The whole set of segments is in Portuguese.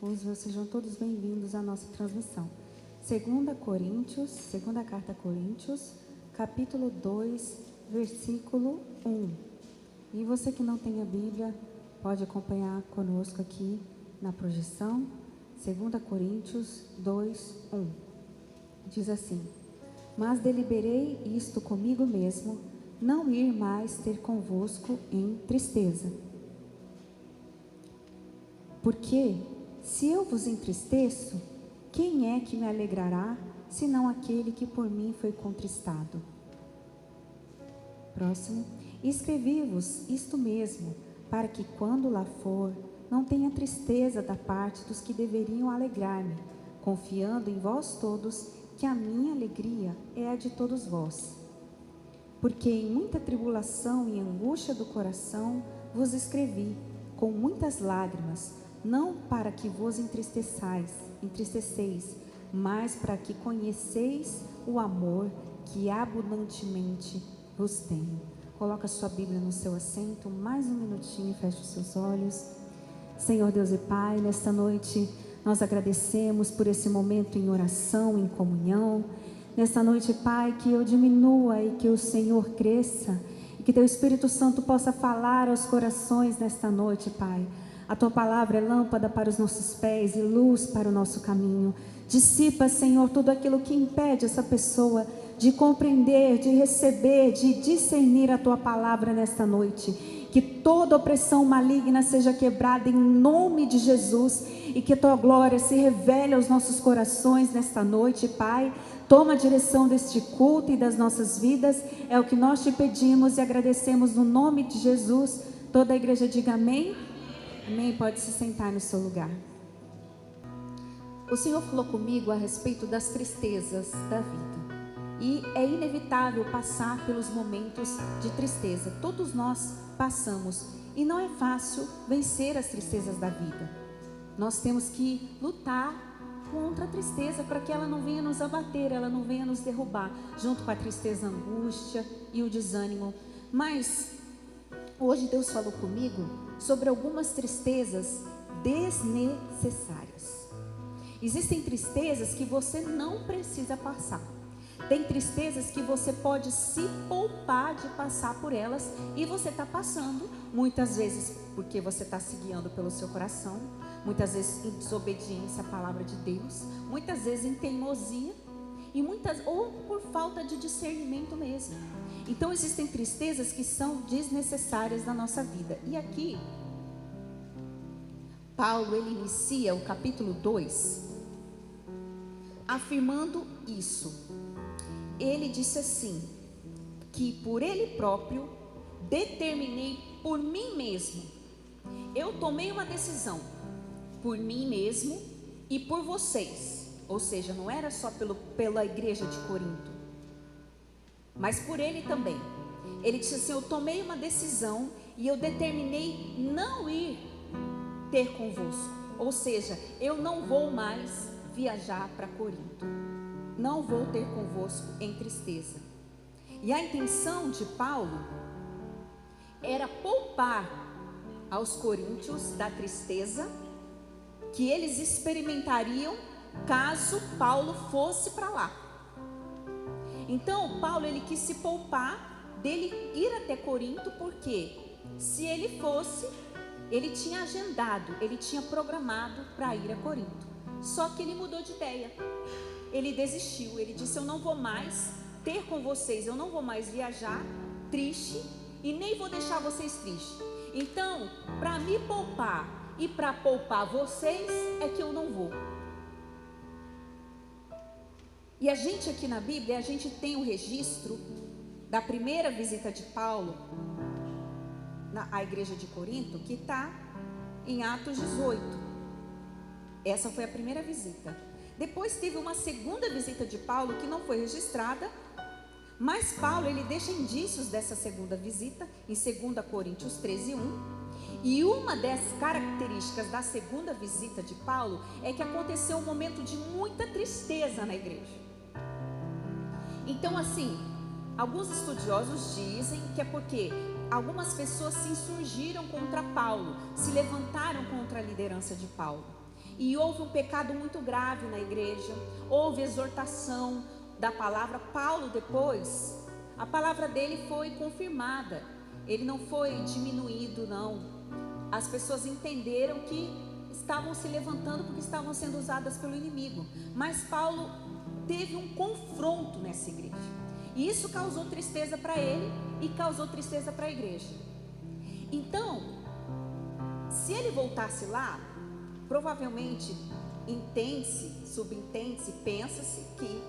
confuso, sejam todos bem-vindos à nossa transmissão. Segunda carta a Coríntios, capítulo 2, versículo 1. E você que não tem a Bíblia, pode acompanhar conosco aqui na projeção. 2 Coríntios 2, 1. Diz assim: Mas deliberei isto comigo mesmo, não ir mais ter convosco em tristeza. Porque, se eu vos entristeço, quem é que me alegrará, senão aquele que por mim foi contristado? Próximo. Escrevi-vos isto mesmo, para que quando lá for, não tenha tristeza da parte dos que deveriam alegrar-me, confiando em vós todos, que a minha alegria é a de todos vós. Porque em muita tribulação e angústia do coração vos escrevi, com muitas lágrimas, não para que vos entristeceis, mas para que conheceis o amor que abundantemente vos tenho. Coloca a sua Bíblia no seu assento, mais um minutinho e feche os seus olhos. Senhor Deus e Pai, nesta noite nós agradecemos por esse momento em oração, em comunhão. Nesta noite, Pai, que eu diminua e que o Senhor cresça, e que Teu Espírito Santo possa falar aos corações nesta noite, Pai. A Tua palavra é lâmpada para os nossos pés e luz para o nosso caminho. Dissipa, Senhor, tudo aquilo que impede essa pessoa de compreender, de receber, de discernir a Tua palavra nesta noite. Que toda opressão maligna seja quebrada em nome de Jesus, e que a Tua glória se revele aos nossos corações nesta noite, Pai. Toma a direção deste culto e das nossas vidas, é o que nós te pedimos e agradecemos no nome de Jesus. Toda a igreja diga amém. Amém, pode se sentar no seu lugar. O Senhor falou comigo a respeito das tristezas da vida. E é inevitável passar pelos momentos de tristeza. Todos nós passamos. E não é fácil vencer as tristezas da vida. Nós temos que lutar contra a tristeza para que ela não venha nos abater, ela não venha nos derrubar. Junto com a tristeza, a angústia e o desânimo. Mas hoje Deus falou comigo sobre algumas tristezas desnecessárias. Existem tristezas que você não precisa passar. Tem tristezas que você pode se poupar de passar por elas, e você está passando, muitas vezes porque você está se guiando pelo seu coração, muitas vezes em desobediência à palavra de Deus, muitas vezes em teimosia, ou por falta de discernimento mesmo. Então existem tristezas que são desnecessárias na nossa vida. E aqui, Paulo, ele inicia o capítulo 2, afirmando isso. Ele disse assim, que por ele próprio determinei por mim mesmo. Eu tomei uma decisão por mim mesmo e por vocês. Ou seja, não era só pela igreja de Corinto, mas por ele também. Ele disse assim: eu tomei uma decisão e eu determinei não ir ter convosco. Ou seja, eu não vou mais viajar para Corinto. Não vou ter convosco em tristeza. E a intenção de Paulo era poupar aos coríntios da tristeza que eles experimentariam caso Paulo fosse para lá. Então Paulo, ele quis se poupar dele ir até Corinto, porque se ele fosse, ele tinha agendado, ele tinha programado para ir a Corinto. Só que ele mudou de ideia. Ele desistiu, ele disse: eu não vou mais ter com vocês, eu não vou mais viajar triste e nem vou deixar vocês tristes. Então, para me poupar e para poupar vocês, é que eu não vou. E a gente aqui na Bíblia, a gente tem um registro da primeira visita de Paulo à igreja de Corinto, que está em Atos 18. Essa foi a primeira visita. Depois teve uma segunda visita de Paulo que não foi registrada, mas Paulo, ele deixa indícios dessa segunda visita em 2 Coríntios 13, 1. E uma das características da segunda visita de Paulo é que aconteceu um momento de muita tristeza na igreja. Então, assim, alguns estudiosos dizem que é porque algumas pessoas se insurgiram contra Paulo, se levantaram contra a liderança de Paulo. e houve um pecado muito grave na igreja, houve exortação da palavra. Paulo, depois, a palavra dele foi confirmada, ele não foi diminuído, não. As pessoas entenderam que estavam se levantando porque estavam sendo usadas pelo inimigo, mas Paulo teve um confronto nessa igreja, e isso causou tristeza para ele e causou tristeza para a igreja. Então, se ele voltasse lá, provavelmente entende-se, subentende-se, pensa-se que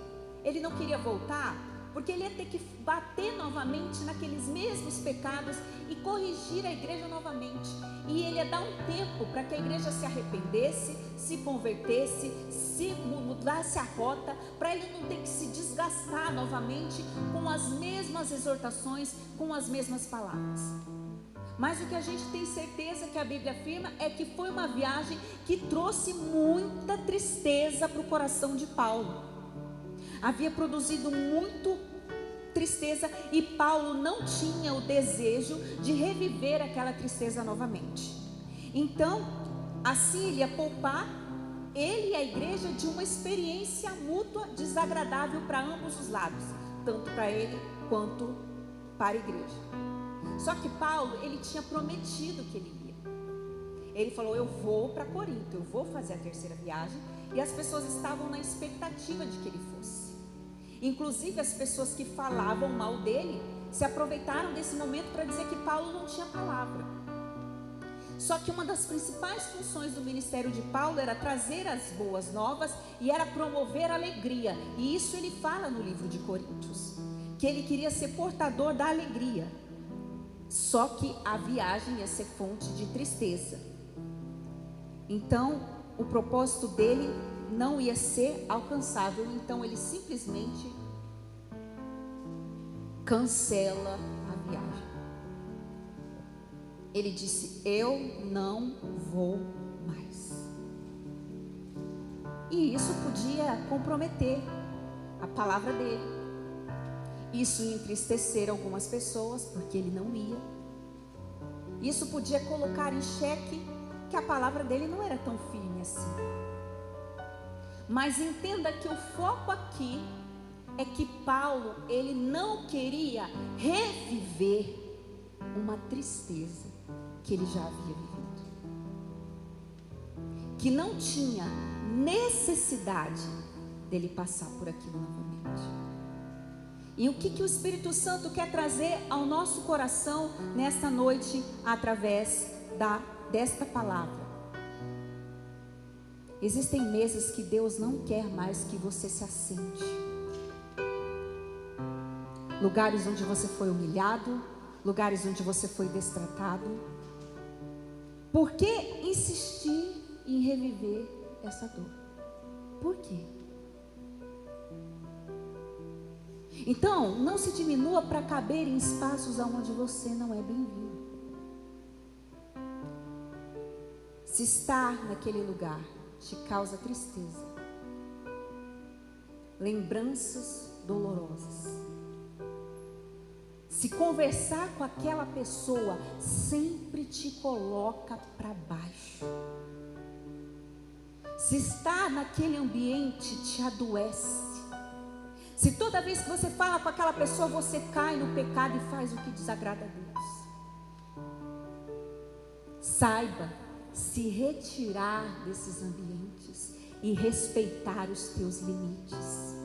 ele não queria voltar, porque ele ia ter que bater novamente naqueles mesmos pecados e corrigir a igreja novamente. E ele ia dar um tempo para que a igreja se arrependesse, se convertesse, se mudasse a rota, para ele não ter que se desgastar novamente com as mesmas exortações, com as mesmas palavras. Mas o que a gente tem certeza que a Bíblia afirma é que foi uma viagem que trouxe muita tristeza para o coração de Paulo. Havia produzido muito tristeza e Paulo não tinha o desejo de reviver aquela tristeza novamente. Então, assim ele ia poupar ele e a igreja de uma experiência mútua desagradável para ambos os lados, tanto para ele quanto para a igreja. Só que Paulo, ele tinha prometido que ele ia. Ele falou: eu vou para Corinto, eu vou fazer a terceira viagem. E as pessoas estavam na expectativa de que ele fosse. Inclusive as pessoas que falavam mal dele se aproveitaram desse momento para dizer que Paulo não tinha palavra. Só que uma das principais funções do ministério de Paulo era trazer as boas novas e era promover a alegria. E isso ele fala no livro de Coríntios, que ele queria ser portador da alegria. Só que a viagem ia ser fonte de tristeza. Então, o propósito dele não ia ser alcançável. Então, ele simplesmente cancela a viagem. Ele disse: eu não vou mais. E isso podia comprometer a palavra dele. Isso ia entristecer algumas pessoas, porque ele não ia. Isso podia colocar em xeque que a palavra dele não era tão firme assim. Mas entenda que o foco aqui é que Paulo, ele não queria reviver uma tristeza que ele já havia vivido, que não tinha necessidade dele passar por aquilo novamente. E o que o Espírito Santo quer trazer ao nosso coração nesta noite, através desta palavra? Existem mesas que Deus não quer mais que você se assente. Lugares onde você foi humilhado, lugares onde você foi destratado. Por que insistir em reviver essa dor? Por quê? Então, não se diminua para caber em espaços onde você não é bem-vindo. Se estar naquele lugar te causa tristeza, lembranças dolorosas, se conversar com aquela pessoa sempre te coloca para baixo, se estar naquele ambiente te adoece, se toda vez que você fala com aquela pessoa você cai no pecado e faz o que desagrada a Deus, saiba se retirar desses ambientes e respeitar os teus limites.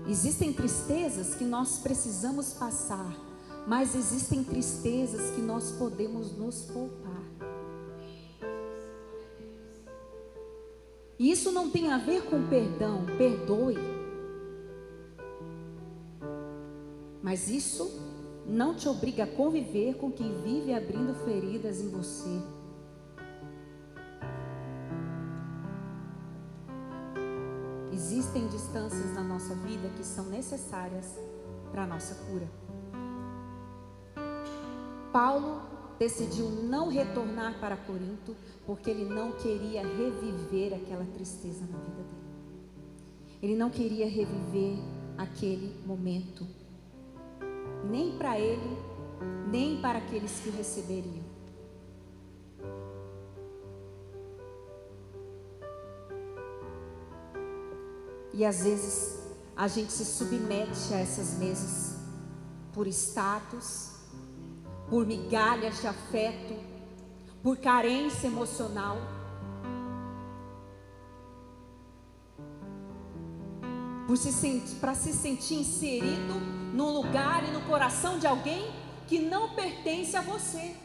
Existem tristezas que nós precisamos passar, mas existem tristezas que nós podemos nos poupar. E isso não tem a ver com perdão, perdoe. Mas isso não te obriga a conviver com quem vive abrindo feridas em você. Existem distâncias na nossa vida que são necessárias para a nossa cura. Paulo decidiu não retornar para Corinto porque ele não queria reviver aquela tristeza na vida dele. Ele não queria reviver aquele momento, nem para ele, nem para aqueles que o receberiam. E às vezes a gente se submete a essas mesas por status, por migalhas de afeto, por carência emocional. Para se sentir inserido no lugar e no coração de alguém que não pertence a você.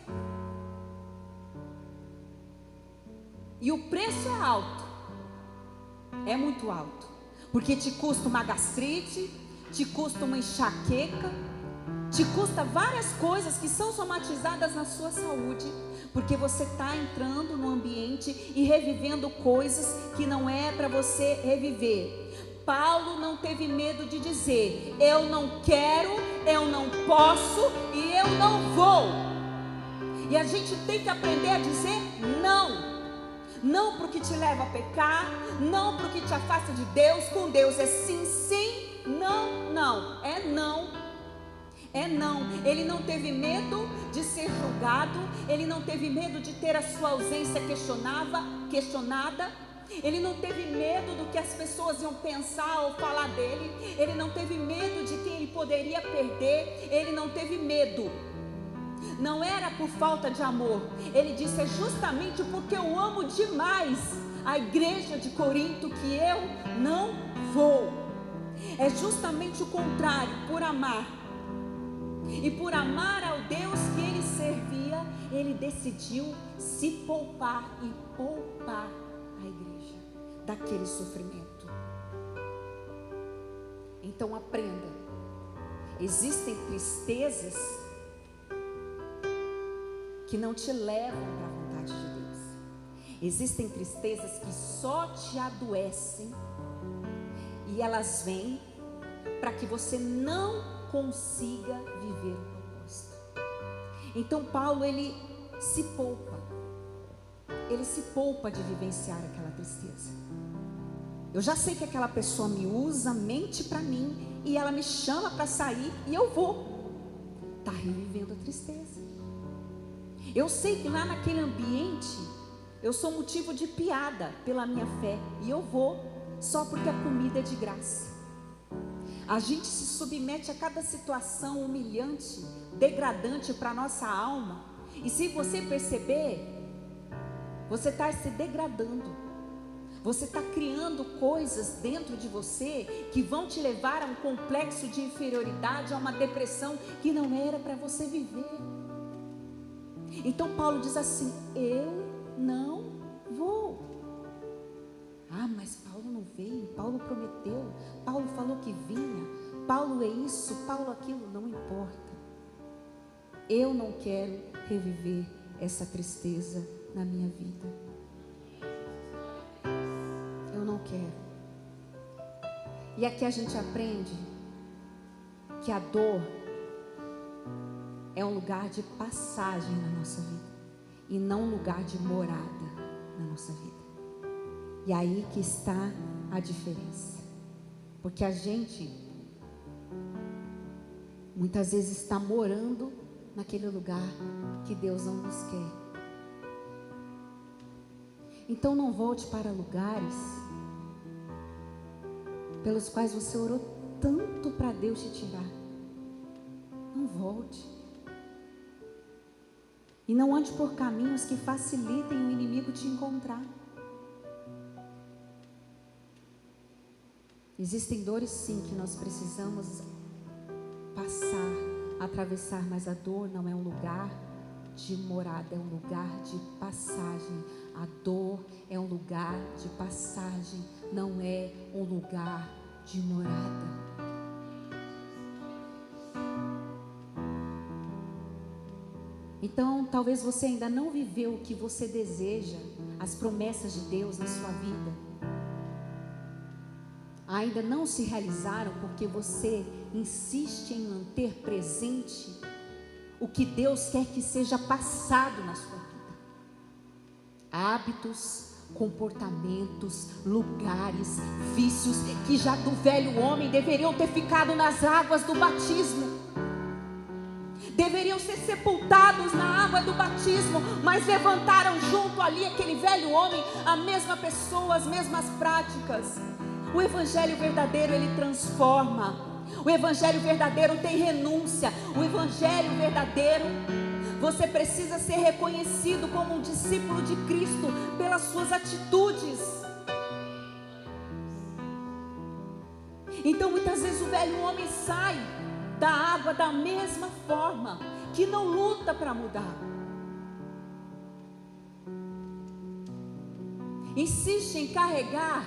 E o preço é alto, é muito alto, porque te custa uma gastrite, te custa uma enxaqueca, te custa várias coisas que são somatizadas na sua saúde, porque você está entrando no ambiente e revivendo coisas que não é para você reviver. Paulo não teve medo de dizer: eu não quero, eu não posso e eu não vou. E a gente tem que aprender a dizer não. Não para o que te leva a pecar, não para o que te afasta de Deus. Com Deus é sim, sim, não, não. É não. É não. Ele não teve medo de ser julgado, ele não teve medo de ter a sua ausência questionada. Ele não teve medo do que as pessoas iam pensar ou falar dele. Ele não teve medo de quem ele poderia perder. Ele não teve medo. Não era por falta de amor. Ele disse: é justamente porque eu amo demais a igreja de Corinto que eu não vou. É justamente o contrário. Por amar, e por amar ao Deus que ele servia, ele decidiu se poupar e poupar a igreja daquele sofrimento. Então aprenda: existem tristezas que não te levam para a vontade de Deus. Existem tristezas que só te adoecem, e elas vêm para que você não consiga viver o propósito. Então Paulo, ele se poupa. Ele se poupa de vivenciar aquela tristeza. Eu já sei que aquela pessoa me usa, mente para mim, e ela me chama para sair, e eu vou. Está revivendo a tristeza. Eu sei que lá naquele ambiente eu sou motivo de piada pela minha fé, e eu vou só porque a comida é de graça. A gente se submete a cada situação humilhante, degradante para a nossa alma, e se você perceber, você está se degradando. Você está criando coisas dentro de você que vão te levar a um complexo de inferioridade, a uma depressão que não era para você viver. Então Paulo diz assim: eu não vou. Ah, mas Paulo não veio, Paulo prometeu, Paulo falou que vinha, Paulo é isso, Paulo aquilo. Não importa. Eu não quero reviver essa tristeza na minha vida. Eu não quero. E aqui a gente aprende que a dor é um lugar de passagem na nossa vida, e não um lugar de morada na nossa vida. E aí que está a diferença. Porque a gente muitas vezes está morando naquele lugar que Deus não nos quer. Então não volte para lugares pelos quais você orou tanto para Deus te tirar. Não volte. E não ande por caminhos que facilitem o inimigo te encontrar. Existem dores sim que nós precisamos passar, atravessar, mas a dor não é um lugar de morada, é um lugar de passagem. A dor é um lugar de passagem, não é um lugar de morada. Então, talvez você ainda não viveu o que você deseja, as promessas de Deus na sua vida. Ainda não se realizaram porque você insiste em manter presente o que Deus quer que seja passado na sua vida. Hábitos, comportamentos, lugares, vícios que já do velho homem deveriam ter ficado nas águas do batismo. Deveriam ser sepultados na água do batismo, mas levantaram junto ali aquele velho homem, a mesma pessoa, as mesmas práticas. O evangelho verdadeiro, ele transforma. O evangelho verdadeiro tem renúncia. O evangelho verdadeiro, você precisa ser reconhecido como um discípulo de Cristo pelas suas atitudes. Então muitas vezes o velho homem sai da água da mesma forma, que não luta para mudar. Insiste em carregar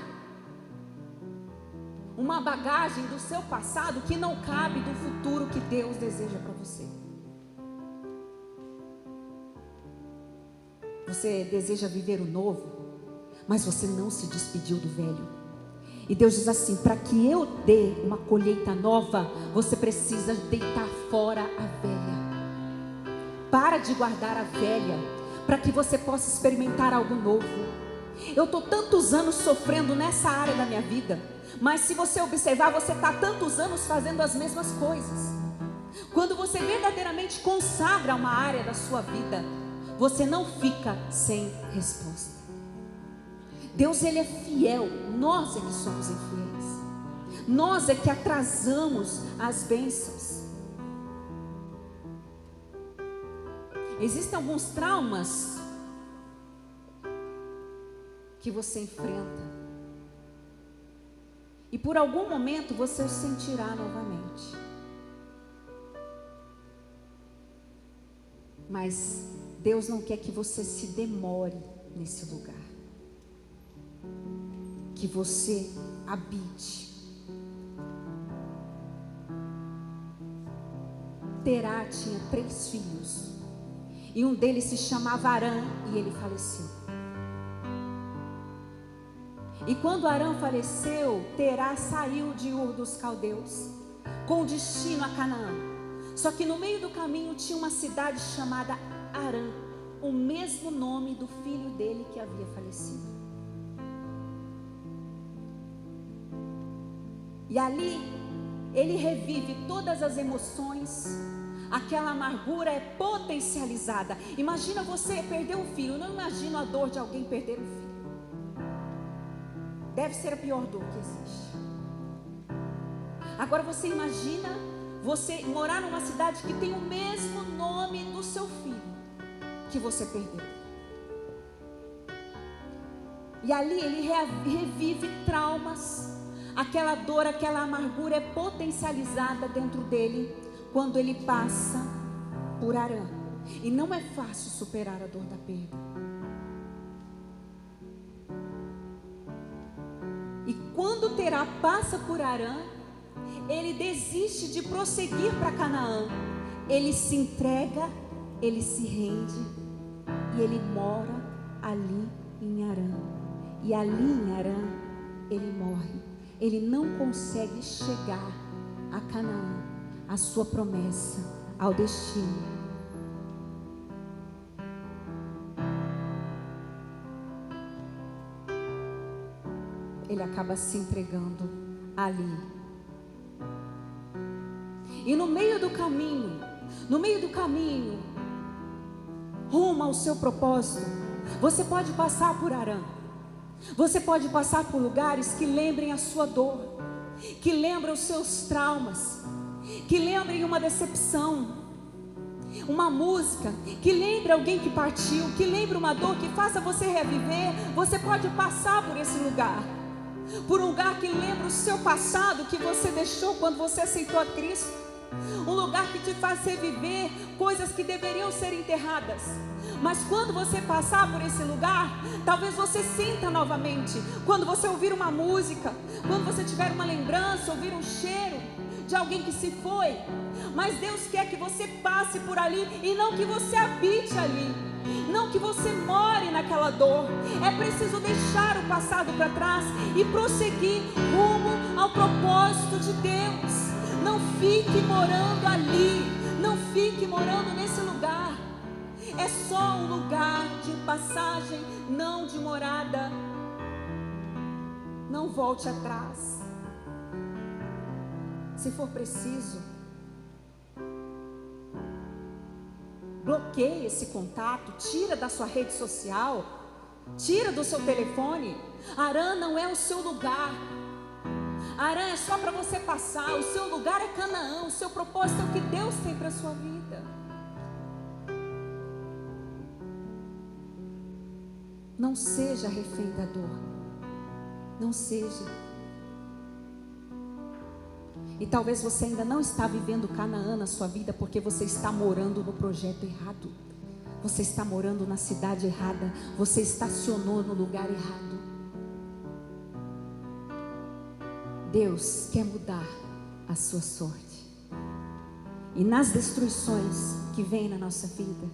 uma bagagem do seu passado que não cabe do futuro que Deus deseja para você. Você deseja viver o novo, mas você não se despediu do velho. E Deus diz assim: para que eu dê uma colheita nova, você precisa deitar fora a velha. Para de guardar a velha, para que você possa experimentar algo novo. Eu estou tantos anos sofrendo nessa área da minha vida, mas se você observar, você está tantos anos fazendo as mesmas coisas. Quando você verdadeiramente consagra uma área da sua vida, você não fica sem resposta. Deus, ele é fiel, nós é que somos infiéis. Nós é que atrasamos as bênçãos. Existem alguns traumas que você enfrenta, e por algum momento você o sentirá novamente. Mas Deus não quer que você se demore nesse lugar, que você habite. Terá tinha 3 filhos, e um deles se chamava Arã, e ele faleceu. E quando Arã faleceu, Terá saiu de Ur dos Caldeus, com destino a Canaã. Só que no meio do caminho tinha uma cidade chamada Arã, o mesmo nome do filho dele que havia falecido. E ali, ele revive todas as emoções, aquela amargura é potencializada. Imagina você perder um filho, eu não imagino a dor de alguém perder um filho. Deve ser a pior dor que existe. Agora você imagina você morar numa cidade que tem o mesmo nome do seu filho que você perdeu. E ali ele revive traumas. Aquela dor, aquela amargura é potencializada dentro dele quando ele passa por Arã. E não é fácil superar a dor da perda. E quando Terá passa por Arã, ele desiste de prosseguir para Canaã. Ele se entrega, ele se rende e ele mora ali em Arã. E ali em Arã ele morre. Ele não consegue chegar a Canaã, a sua promessa, ao destino. Ele acaba se entregando ali. E no meio do caminho, rumo ao seu propósito, você pode passar por Arã. Você pode passar por lugares que lembrem a sua dor, que lembrem os seus traumas, que lembrem uma decepção, uma música, que lembre alguém que partiu, que lembre uma dor que faça você reviver. Você pode passar por esse lugar. Por um lugar que lembra o seu passado, que você deixou quando você aceitou a Cristo. Um lugar que te faz reviver coisas que deveriam ser enterradas. Mas quando você passar por esse lugar, talvez você sinta novamente. Quando você ouvir uma música, quando você tiver uma lembrança, ouvir um cheiro de alguém que se foi. Mas Deus quer que você passe por ali e não que você habite ali. Não que você more naquela dor. É preciso deixar o passado para trás e prosseguir rumo ao propósito de Deus. Não fique morando ali. Não fique morando nesse lugar. É só um lugar de passagem, não de morada. Não volte atrás. Se for preciso, bloqueie esse contato, tira da sua rede social, tira do seu telefone. Arã não é o seu lugar. Arã é só para você passar. O seu lugar é Canaã. O seu propósito é o que Deus tem para a sua vida. Não seja refém da dor. Não seja. E talvez você ainda não está vivendo Canaã na sua vida porque você está morando no projeto errado. Você está morando na cidade errada. Você estacionou no lugar errado. Deus quer mudar a sua sorte. E nas destruições que vêm na nossa vida,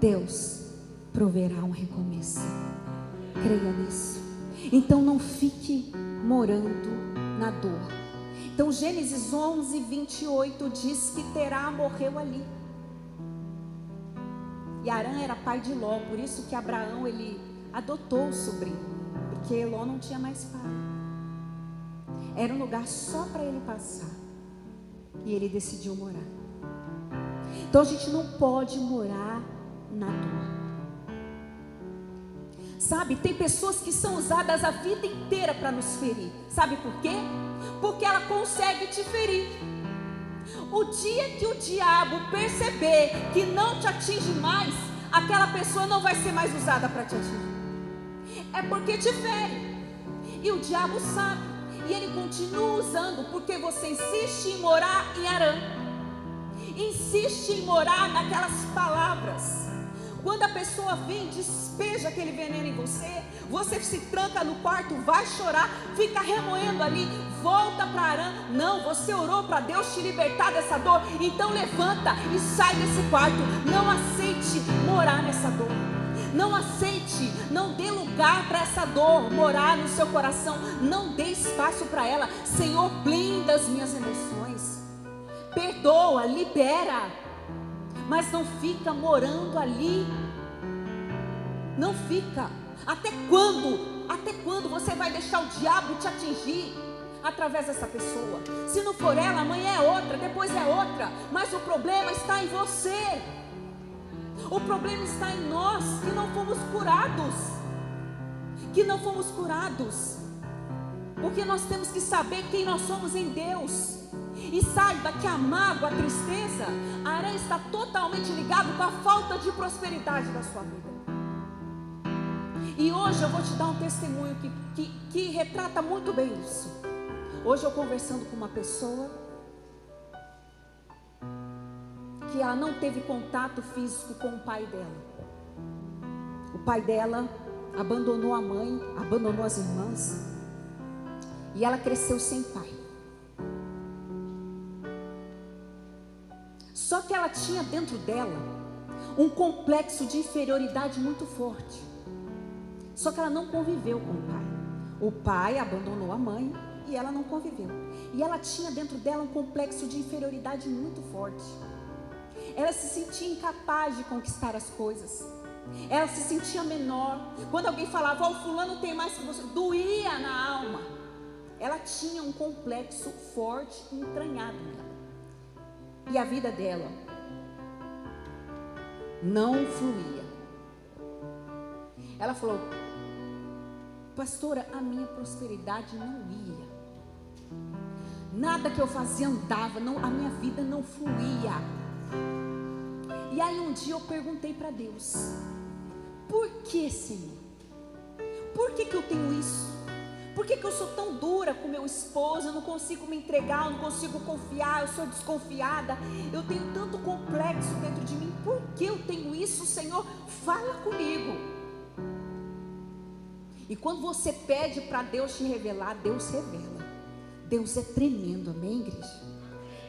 Deus proverá um recomeço. Creia nisso. Então não fique morando na dor. Então Gênesis 11, 28 diz que Terá morreu ali. E Arã era pai de Ló, por isso que Abraão ele adotou o sobrinho, porque Ló não tinha mais pai. Era um lugar só para ele passar. E ele decidiu morar. Então a gente não pode morar na dor. Sabe, tem pessoas que são usadas a vida inteira para nos ferir. Sabe por quê? Porque ela consegue te ferir. O dia que o diabo perceber que não te atinge mais, aquela pessoa não vai ser mais usada para te atingir. É porque te fere. E o diabo sabe. E ele continua usando porque você insiste em morar em Arã. Insiste em morar naquelas palavras. Quando a pessoa vem, despeja aquele veneno em você, você se tranca no quarto, vai chorar, fica remoendo ali, volta para Arã. Não, você orou para Deus te libertar dessa dor, então levanta e sai desse quarto. Não aceite morar nessa dor. Não aceite, não dê lugar para essa dor morar no seu coração. Não dê espaço para ela. Senhor, blinda as minhas emoções. Perdoa, libera. Mas não fica morando ali. Não fica. Até quando? Até quando você vai deixar o diabo te atingir através dessa pessoa? Se não for ela, amanhã é outra, depois é outra. Mas o problema está em você. O problema está em nós que não fomos curados. Que não fomos curados. Porque nós temos que saber quem nós somos em Deus. E saiba que a mágoa, a tristeza, Arã está totalmente ligado com a falta de prosperidade da sua vida. E hoje eu vou te dar um testemunho que retrata muito bem isso. Hoje eu conversando com uma pessoa que ela não teve contato físico com o pai dela. O pai dela abandonou a mãe, abandonou as irmãs, e ela cresceu sem pai. Só que ela tinha dentro dela um complexo de inferioridade muito forte. Só que ela não conviveu com o pai. O pai abandonou a mãe e ela não conviveu. E ela tinha dentro dela um complexo de inferioridade muito forte. Ela se sentia incapaz de conquistar as coisas. Ela se sentia menor. Quando alguém falava, o fulano tem mais que você, doía na alma. Ela tinha um complexo forte e entranhado nela. E a vida dela não fluía. Ela falou, pastora, a minha prosperidade não ia. Nada que eu fazia andava, não, a minha vida não fluía. E aí um dia eu perguntei para Deus, por que, Senhor? Por que eu tenho isso? Por que eu sou tão dura com meu esposo? Eu não consigo me entregar, eu não consigo confiar, eu sou desconfiada. Eu tenho tanto complexo dentro de mim. Por que eu tenho isso, Senhor? Fala comigo. E quando você pede para Deus te revelar, Deus revela. Deus é tremendo, amém, igreja?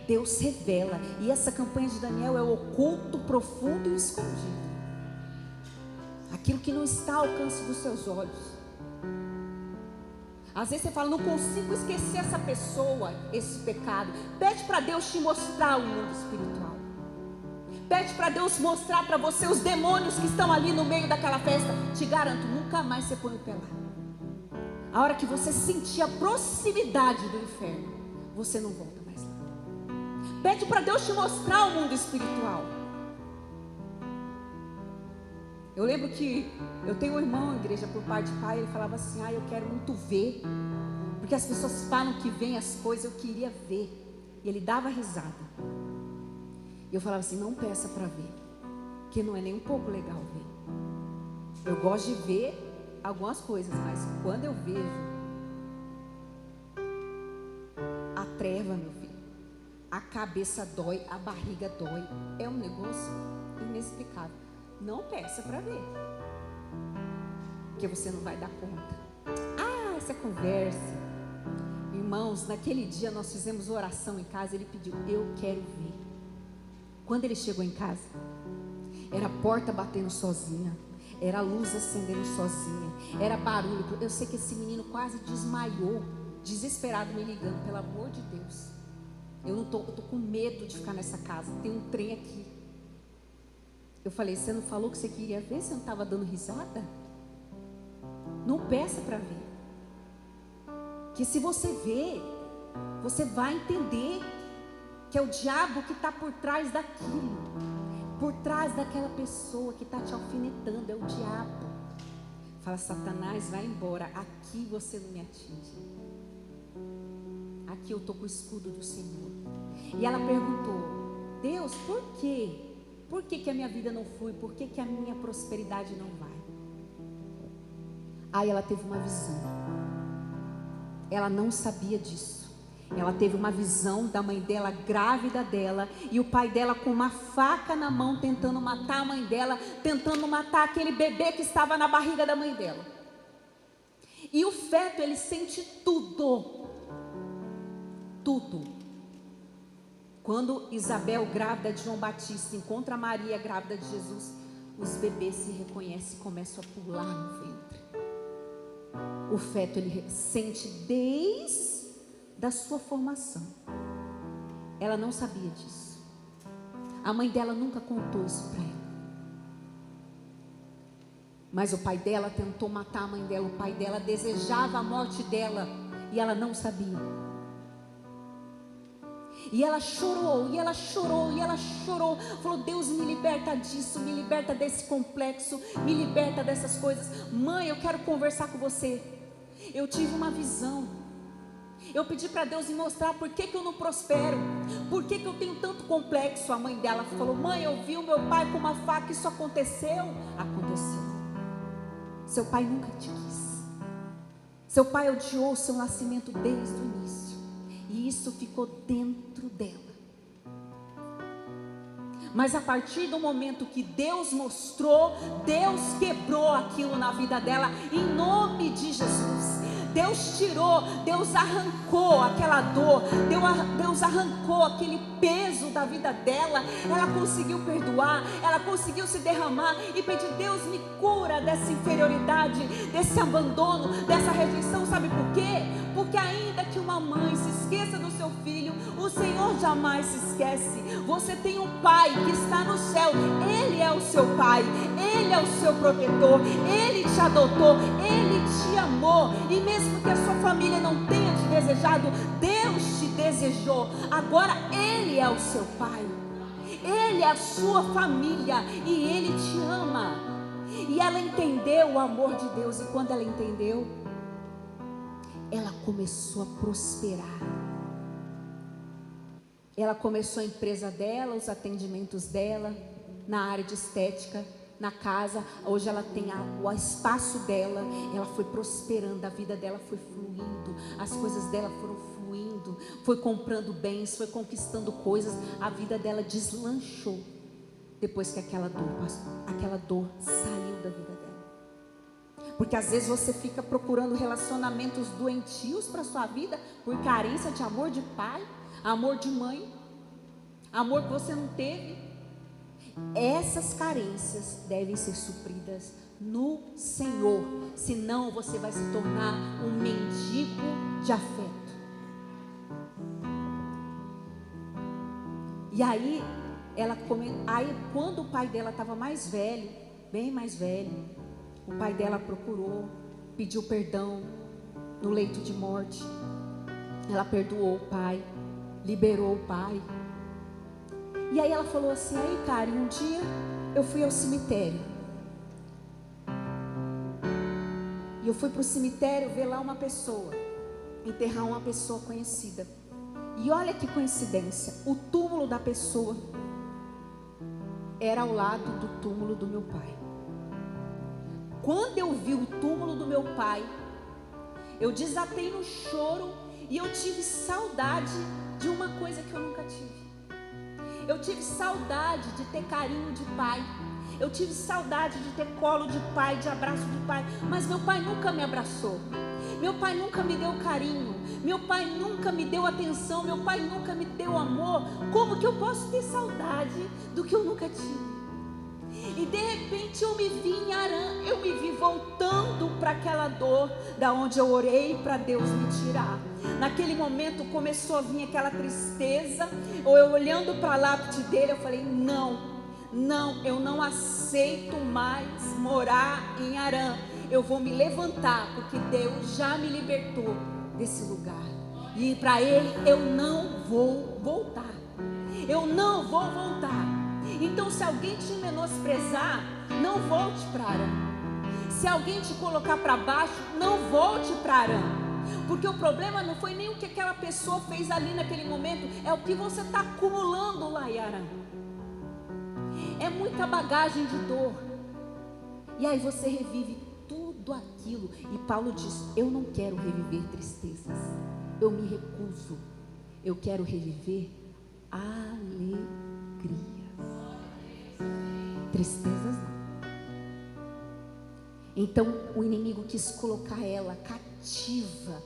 Deus revela. E essa campanha de Daniel é o oculto, profundo e escondido. Aquilo que não está ao alcance dos seus olhos. Às vezes você fala, não consigo esquecer essa pessoa, esse pecado. Pede para Deus te mostrar o mundo espiritual. Pede para Deus mostrar para você os demônios que estão ali no meio daquela festa. Te garanto, nunca mais você põe o pé lá. A hora que você sentir a proximidade do inferno, você não volta mais lá. Pede para Deus te mostrar o mundo espiritual. Eu lembro que eu tenho um irmão na igreja por pai de pai, ele falava assim, eu quero muito ver, Porque as pessoas falam que vem as coisas, eu queria ver. E ele dava risada. E eu falava assim, não peça para ver, que não é nem um pouco legal ver. Eu gosto de ver algumas coisas, mas quando eu vejo a treva, meu filho, a cabeça dói, a barriga dói, é um negócio inexplicável. Não peça para ver, porque você não vai dar conta. Essa conversa, irmãos, naquele dia nós fizemos oração em casa. Ele pediu, eu quero ver. Quando ele chegou em casa, era a porta batendo sozinha, era a luz acendendo sozinha, era barulho. Eu sei que esse menino quase desmaiou, desesperado, me ligando, pelo amor de Deus, eu tô com medo de ficar nessa casa, tem um trem aqui. Eu falei, você não falou que você queria ver? Você não estava dando risada? Não peça para ver, que se você ver, você vai entender que é o diabo que está por trás daquilo, por trás daquela pessoa que está te alfinetando, é o diabo. Fala, Satanás, vai embora, aqui você não me atinge, aqui eu estou com o escudo do Senhor. E ela perguntou, Deus, por quê? Por que que a minha vida não flui? Por que que a minha prosperidade não vai? Aí ela teve uma visão. Ela não sabia disso. Ela teve uma visão da mãe dela, grávida dela, e o pai dela com uma faca na mão, tentando matar a mãe dela, tentando matar aquele bebê que estava na barriga da mãe dela. E o feto, ele sente tudo. Tudo. Quando Isabel, grávida de João Batista, encontra Maria, grávida de Jesus, os bebês se reconhecem e começam a pular no ventre. O feto, ele sente desde da sua formação. Ela não sabia disso. A mãe dela nunca contou isso para ela. Mas o pai dela tentou matar a mãe dela. O pai dela desejava a morte dela e ela não sabia. E ela chorou, e ela chorou, e ela chorou. Falou, Deus, me liberta disso, me liberta desse complexo, me liberta dessas coisas. Mãe, eu quero conversar com você. Eu tive uma visão. Eu pedi para Deus me mostrar por que eu não prospero, por que eu tenho tanto complexo. A mãe dela falou, mãe, eu vi o meu pai com uma faca, isso aconteceu? Aconteceu. Seu pai nunca te quis. Seu pai odiou o seu nascimento desde o início. E isso ficou dentro dela. Mas a partir do momento que Deus mostrou, Deus quebrou aquilo na vida dela, em nome de Jesus. Deus tirou, Deus arrancou aquela dor, Deus arrancou aquele peso da vida dela. Ela conseguiu perdoar, ela conseguiu se derramar e pedir, Deus, me cura dessa inferioridade, desse abandono, dessa rejeição. Sabe por quê? Porque ainda que uma mãe se esqueça do seu filho, o Senhor jamais se esquece. Você tem um pai que está no céu, Ele é o seu pai, Ele é o seu protetor, Ele te adotou, Ele te amou. E mesmo que a sua família não tenha te desejado, Deus te desejou. Agora Ele é o seu pai, Ele é a sua família e Ele te ama. E ela entendeu o amor de Deus, e quando ela entendeu, ela começou a prosperar. Ela começou a empresa dela, os atendimentos dela, na área de estética, na casa. Hoje ela tem o espaço dela. Ela foi prosperando, a vida dela foi fluindo, as coisas dela foram fluindo, foi comprando bens, foi conquistando coisas. A vida dela deslanchou depois que aquela dor saiu da vida dela. Porque às vezes você fica procurando relacionamentos doentios para a sua vida por carência de amor de pai, amor de mãe, amor que você não teve. Essas carências devem ser supridas no Senhor, senão você vai se tornar um mendigo de afeto. E aí, quando o pai dela estava mais velho, bem mais velho, o pai dela procurou, pediu perdão no leito de morte. Ela perdoou o pai, liberou o pai. E aí ela falou assim, aí Karen, um dia eu fui ao cemitério. E eu fui para o cemitério ver lá uma pessoa. enterrar uma pessoa conhecida. E olha que coincidência, o túmulo da pessoa era ao lado do túmulo do meu pai. Quando eu vi o túmulo do meu pai, eu desatei no choro e eu tive saudade de uma coisa que eu nunca tive. Eu tive saudade de ter carinho de pai. Eu tive saudade de ter colo de pai, de abraço de pai. Mas meu pai nunca me abraçou. Meu pai nunca me deu carinho. Meu pai nunca me deu atenção. Meu pai nunca me deu amor. Como que eu posso ter saudade do que eu nunca tive? E de repente eu me vi em Harã. Eu me vi voltando para aquela dor da onde eu orei para Deus me tirar. Naquele momento começou a vir aquela tristeza. Ou eu olhando para a lápide dele, eu falei: não, eu não aceito mais morar em Harã. Eu vou me levantar, porque Deus já me libertou desse lugar. E para Ele eu não vou voltar. Eu não vou voltar. Então, se alguém te menosprezar, não volte para Harã. Se alguém te colocar para baixo, não volte para Harã. Porque o problema não foi nem o que aquela pessoa fez ali naquele momento, é o que você está acumulando lá em Harã. É muita bagagem de dor. E aí você revive tudo aquilo. E Paulo diz: eu não quero reviver tristezas. Eu me recuso. Eu quero reviver alegrias. Tristezas não. Então o inimigo quis colocar ela cativa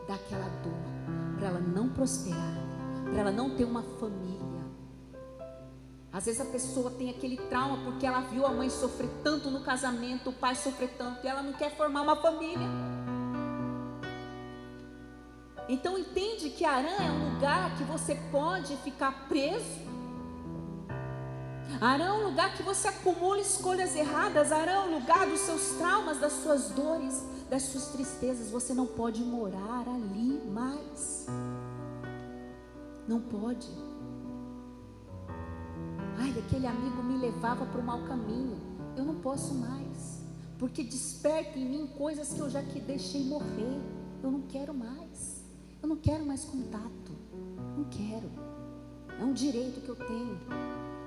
daquela dor, para ela não prosperar, para ela não ter uma família. Às vezes a pessoa tem aquele trauma porque ela viu a mãe sofrer tanto no casamento, o pai sofrer tanto, e ela não quer formar uma família. Então entende que Harã é um lugar que você pode ficar preso. Harã é um lugar que você acumula escolhas erradas. Harã é um lugar dos seus traumas, das suas dores, das suas tristezas. Você não pode morar ali mais. Não pode. Ai, aquele amigo me levava para o mau caminho. Eu não posso mais, porque desperta em mim coisas que eu já que deixei morrer. Eu não quero mais. Eu não quero mais contato. Não quero. É um direito que eu tenho,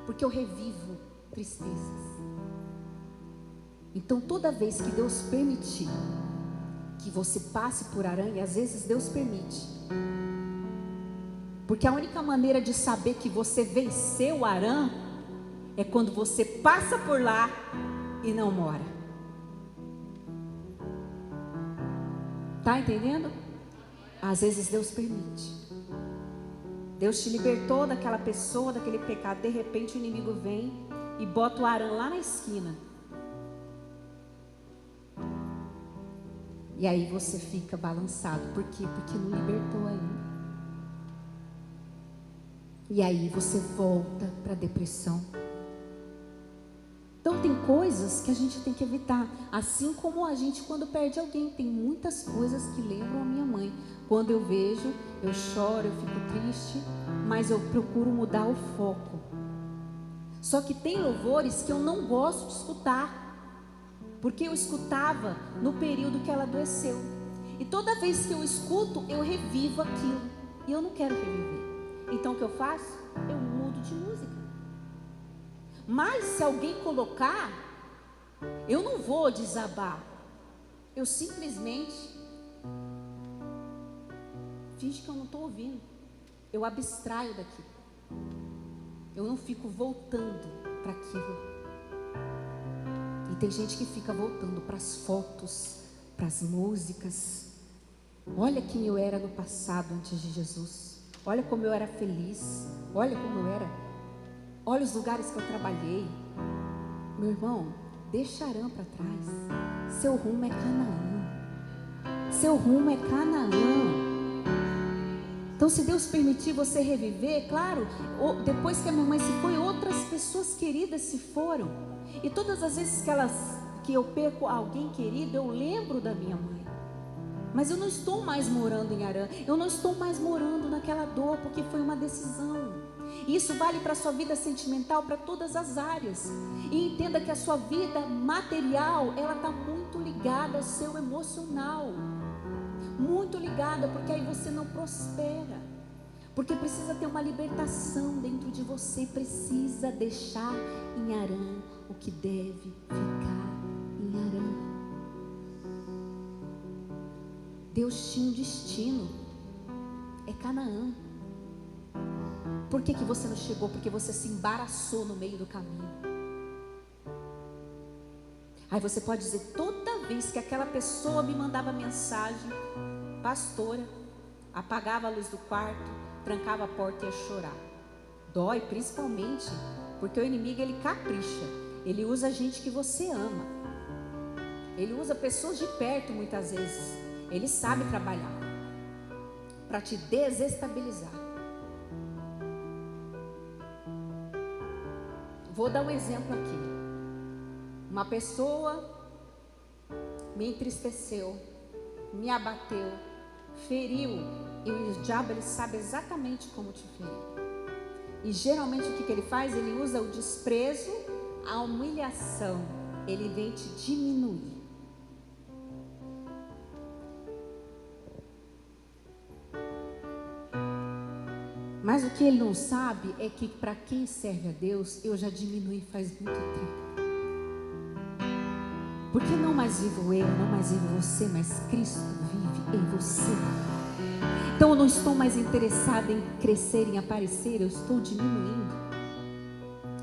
porque eu revivo tristezas. Então toda vez que Deus permitir que você passe por Harã, e às vezes Deus permite, porque a única maneira de saber que você venceu Harã é quando você passa por lá e não mora. Tá entendendo? Às vezes Deus permite. Deus te libertou daquela pessoa, daquele pecado. De repente o inimigo vem e bota o Harã lá na esquina. E aí você fica balançado. Por quê? Porque não libertou ainda. E aí você volta para a depressão. Então tem coisas que a gente tem que evitar. Assim como a gente quando perde alguém. Tem muitas coisas que lembram a minha mãe. Quando eu vejo, eu choro, eu fico triste, mas eu procuro mudar o foco. Só que tem louvores que eu não gosto de escutar, porque eu escutava no período que ela adoeceu. E toda vez que eu escuto, eu revivo aquilo. E eu não quero reviver. Então o que eu faço? Eu mudo de música. Mas se alguém colocar, eu não vou desabar. Eu simplesmente finge que eu não estou ouvindo. Eu abstraio daqui. Eu não fico voltando para aquilo. E tem gente que fica voltando para as fotos, para as músicas. Olha quem eu era no passado antes de Jesus. Olha como eu era feliz. Olha como eu era. Olha os lugares que eu trabalhei. Meu irmão, deixa Harã para trás. Seu rumo é Canaã. Seu rumo é Canaã. Então, se Deus permitir você reviver, claro, depois que a minha mãe se foi, outras pessoas queridas se foram. E todas as vezes que eu perco alguém querido, eu lembro da minha mãe. Mas eu não estou mais morando em Harã. Eu não estou mais morando naquela dor, porque foi uma decisão. E isso vale para a sua vida sentimental, para todas as áreas. E entenda que a sua vida material, ela está muito ligada ao seu emocional. muito ligada, porque aí você não prospera. Porque precisa ter uma libertação dentro de você, precisa deixar em Harã o que deve ficar em Harã. Deus tinha um destino, é Canaã. Por que você não chegou? Porque você se embaraçou no meio do caminho. Aí você pode dizer, toda vez que aquela pessoa me mandava mensagem, pastora, apagava a luz do quarto, trancava a porta e ia chorar. Dói, principalmente porque o inimigo, ele capricha. Ele usa a gente que você ama. Ele usa pessoas de perto muitas vezes. Ele sabe trabalhar para te desestabilizar. Vou dar um exemplo aqui. Uma pessoa me entristeceu, me abateu, feriu, e o diabo, ele sabe exatamente como te ferir. E geralmente o que ele faz? Ele usa o desprezo, a humilhação. Ele vem te diminuir. Mas o que ele não sabe é que para quem serve a Deus, eu já diminui faz muito tempo. Porque não mais vivo eu, não mais vivo você, mas Cristo vive em você. Então eu não estou mais interessada em crescer, em aparecer, eu estou diminuindo.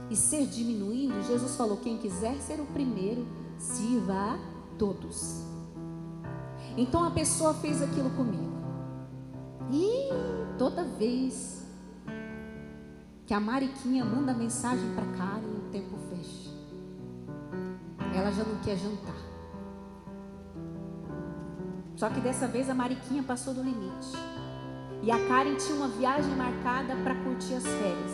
E ser diminuindo, Jesus falou, quem quiser ser o primeiro, sirva a todos. Então a pessoa fez aquilo comigo. E toda vez que a Mariquinha manda mensagem para Karen, o tempo fecha. Ela já não quer jantar. Só que dessa vez a Mariquinha passou do limite. E a Karen tinha uma viagem marcada para curtir as férias.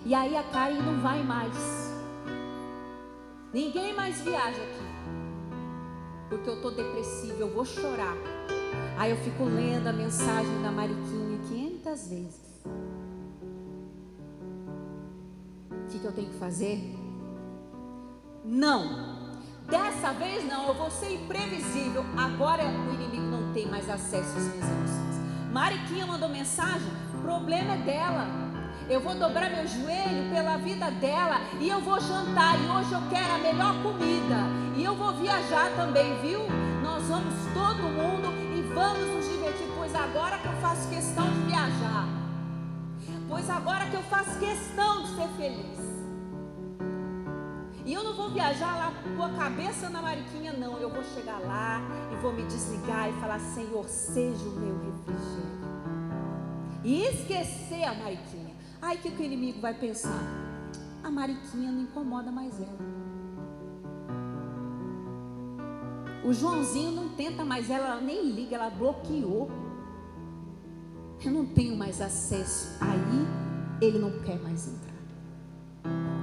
E aí a Karen não vai mais. Ninguém mais viaja aqui. Porque eu estou depressiva, eu vou chorar. Aí eu fico lendo a mensagem da Mariquinha 500 vezes. O que eu tenho que fazer? Não, dessa vez não, eu vou ser imprevisível. Agora o inimigo não tem mais acesso às minhas emoções. Mariquinha mandou mensagem, o problema é dela. Eu vou dobrar meu joelho pela vida dela e eu vou jantar. E hoje eu quero a melhor comida. E eu vou viajar também, viu? Nós vamos todo mundo e vamos nos divertir. Pois agora que eu faço questão de viajar. Pois agora que eu faço questão de ser feliz. E eu não vou viajar lá com a cabeça na Mariquinha, não. Eu vou chegar lá e vou me desligar e falar, Senhor, seja o meu refrigério. E esquecer a Mariquinha. Aí o que o inimigo vai pensar? A Mariquinha não incomoda mais ela. O Joãozinho não tenta mais ela nem liga, ela bloqueou. Eu não tenho mais acesso. Aí ele não quer mais entrar.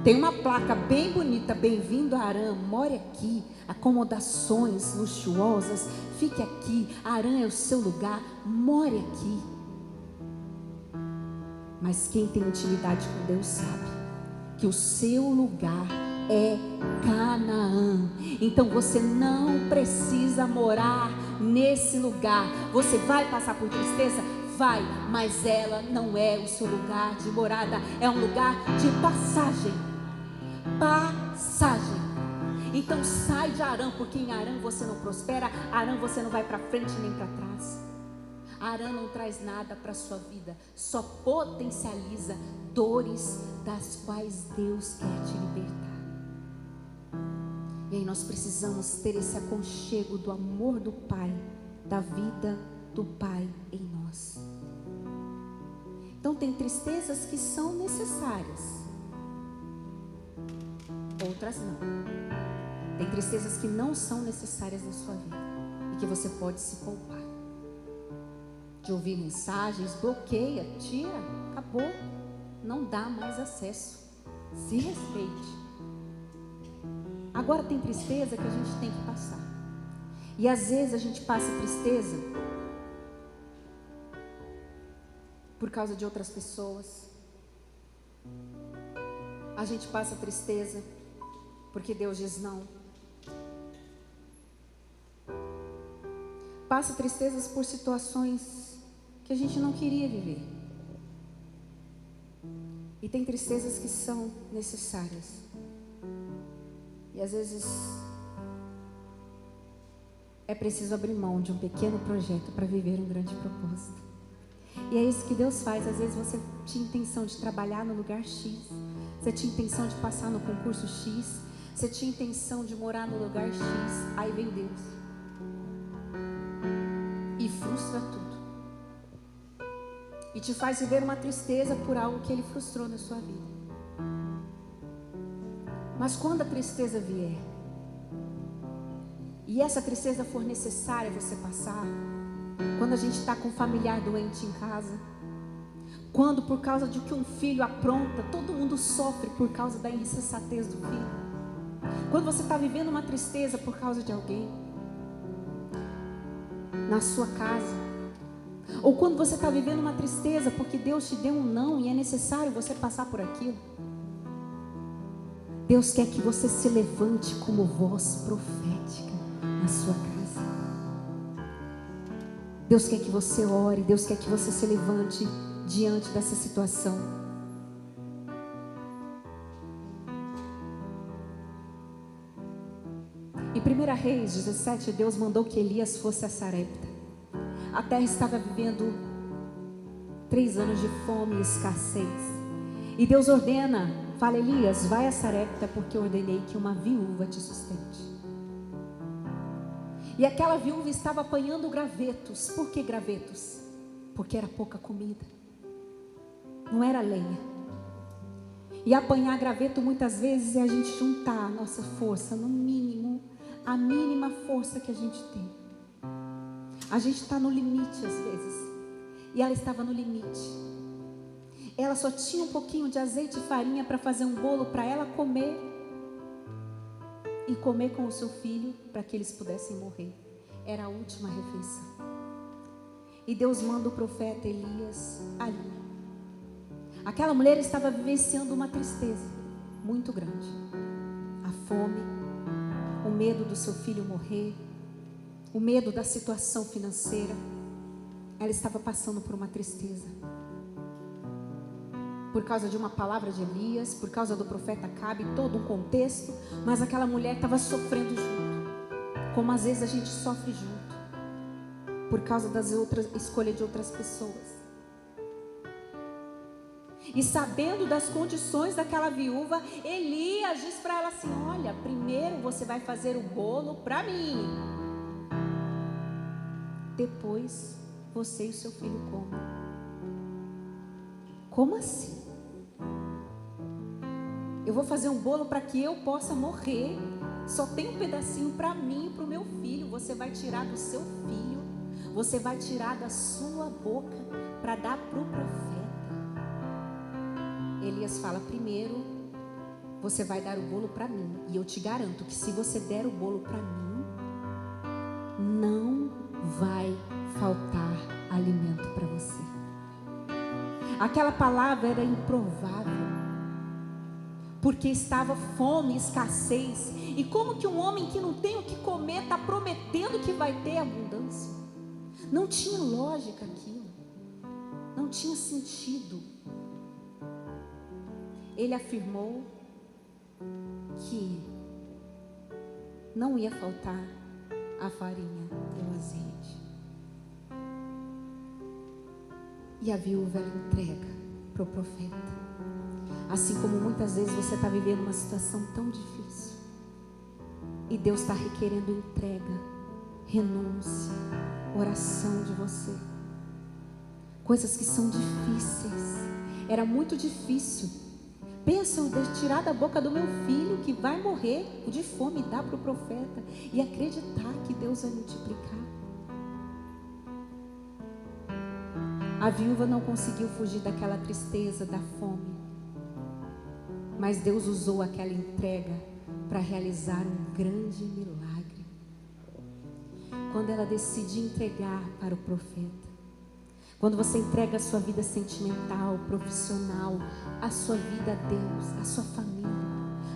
Tem uma placa bem bonita, bem-vindo a Harã, more aqui, acomodações luxuosas, fique aqui, Harã é o seu lugar, more aqui. Mas quem tem intimidade com Deus sabe que o seu lugar é Canaã. Então você não precisa morar nesse lugar. Você vai passar por tristeza? Vai, mas ela não é o seu lugar de morada, é um lugar de passagem. Passagem. Então sai de Harã, porque em Harã você não prospera, Harã você não vai para frente nem para trás. Harã não traz nada para a sua vida, só potencializa dores das quais Deus quer te libertar. E aí nós precisamos ter esse aconchego do amor do Pai, da vida do Pai em nós. Então tem tristezas que são necessárias, outras não. Tem tristezas que não são necessárias na sua vida e que você pode se poupar. De ouvir mensagens, bloqueia, tira, acabou. Não dá mais acesso. Se respeite. Agora tem tristeza que a gente tem que passar. E às vezes a gente passa tristeza por causa de outras pessoas. A gente passa tristeza porque Deus diz não. passa tristezas por situações que a gente não queria viver. E tem tristezas que são necessárias. E às vezes é preciso abrir mão de um pequeno projeto para viver um grande propósito. E é isso que Deus faz. Às vezes você tinha intenção de trabalhar no lugar X, você tinha intenção de passar no concurso X, você tinha intenção de morar no lugar X, aí vem Deus e frustra tudo e te faz viver uma tristeza por algo que Ele frustrou na sua vida. Mas quando a tristeza vier e essa tristeza for necessária você passar, quando a gente está com um familiar doente em casa, quando por causa de que um filho apronta, todo mundo sofre por causa da insensatez do filho, quando você está vivendo uma tristeza por causa de alguém na sua casa, ou quando você está vivendo uma tristeza porque Deus te deu um não e é necessário você passar por aquilo, Deus quer que você se levante como voz profética na sua casa. Deus quer que você ore, Deus quer que você se levante diante dessa situação. Em 1 Reis 17, Deus mandou que Elias fosse a Sarepta. A terra estava vivendo 3 anos de fome e escassez. E Deus ordena, fala: Elias, vai a Sarepta, porque eu ordenei que uma viúva te sustente. E aquela viúva estava apanhando gravetos. Por que gravetos? Porque era pouca comida, não era lenha. E apanhar graveto muitas vezes é a gente juntar a nossa força, no mínimo, a mínima força que a gente tem. A gente está no limite às vezes. E ela estava no limite. Ela só tinha um pouquinho de azeite e farinha para fazer um bolo para ela comer e comer com o seu filho, para que eles pudessem morrer. Era a última refeição. E Deus manda o profeta Elias ali. Aquela mulher estava vivenciando uma tristeza muito grande. A fome, o medo do seu filho morrer, o medo da situação financeira. Ela estava passando por uma tristeza. Por causa de uma palavra de Elias, por causa do profeta Acabe, todo um contexto, mas aquela mulher estava sofrendo junto, como às vezes a gente sofre junto, por causa das escolhas de outras pessoas. E sabendo das condições daquela viúva, Elias diz para ela assim: olha, primeiro você vai fazer o bolo para mim, depois você e o seu filho comem. Como assim? Eu vou fazer um bolo para que eu possa morrer. Só tem um pedacinho para mim e para o meu filho. Você vai tirar do seu filho, você vai tirar da sua boca para dar para o profeta. Elias fala: primeiro você vai dar o bolo para mim. E eu te garanto que se você der o bolo para mim, não vai faltar alimento para você. Aquela palavra era improvável, porque estava fome, escassez. E como que um homem que não tem o que comer está prometendo que vai ter abundância? Não tinha lógica aquilo, não tinha sentido. Ele afirmou que não ia faltar a farinha e o azeite. E a viúva ela entrega para o profeta. Assim como muitas vezes você está vivendo uma situação tão difícil e Deus está requerendo entrega, renúncia, oração de você. Coisas que são difíceis. Era muito difícil. Pensa em tirar da boca do meu filho que vai morrer de fome, dar para o profeta e acreditar que Deus vai multiplicar. A viúva não conseguiu fugir daquela tristeza, da fome. Mas Deus usou aquela entrega para realizar um grande milagre. Quando ela decide entregar para o profeta. Quando você entrega a sua vida sentimental, profissional, a sua vida a Deus, a sua família.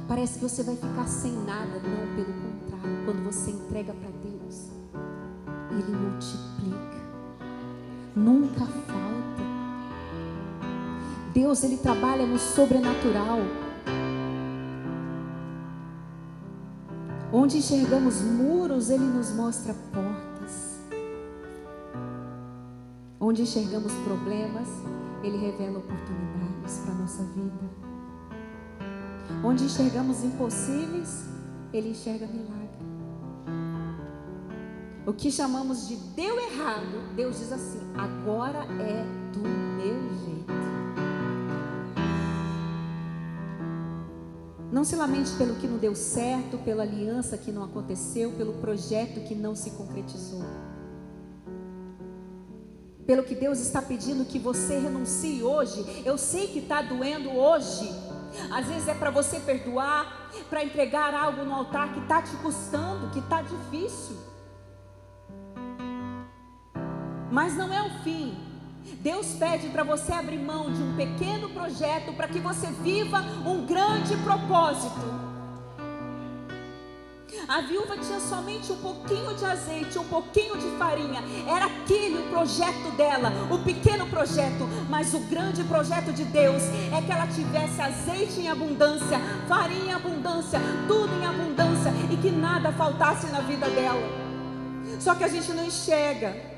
Parece que você vai ficar sem nada. Não, pelo contrário. Quando você entrega para Deus, Ele multiplica. Deus, Ele trabalha no sobrenatural. Onde enxergamos muros, Ele nos mostra portas. Onde enxergamos problemas, Ele revela oportunidades para a nossa vida. Onde enxergamos impossíveis, Ele enxerga milagre. O que chamamos de deu errado, Deus diz assim: agora é do meu jeito. Não se lamente pelo que não deu certo, pela aliança que não aconteceu, pelo projeto que não se concretizou. Pelo que Deus está pedindo que você renuncie hoje. Eu sei que está doendo hoje. Às vezes é para você perdoar, para entregar algo no altar que está te custando, que está difícil. Mas não é o fim. Deus pede para você abrir mão de um pequeno projeto para que você viva um grande propósito. A viúva tinha somente um pouquinho de azeite, um pouquinho de farinha. Era aquele o projeto dela, o pequeno projeto. Mas o grande projeto de Deus é que ela tivesse azeite em abundância, farinha em abundância, tudo em abundância, e que nada faltasse na vida dela. Só que a gente não enxerga.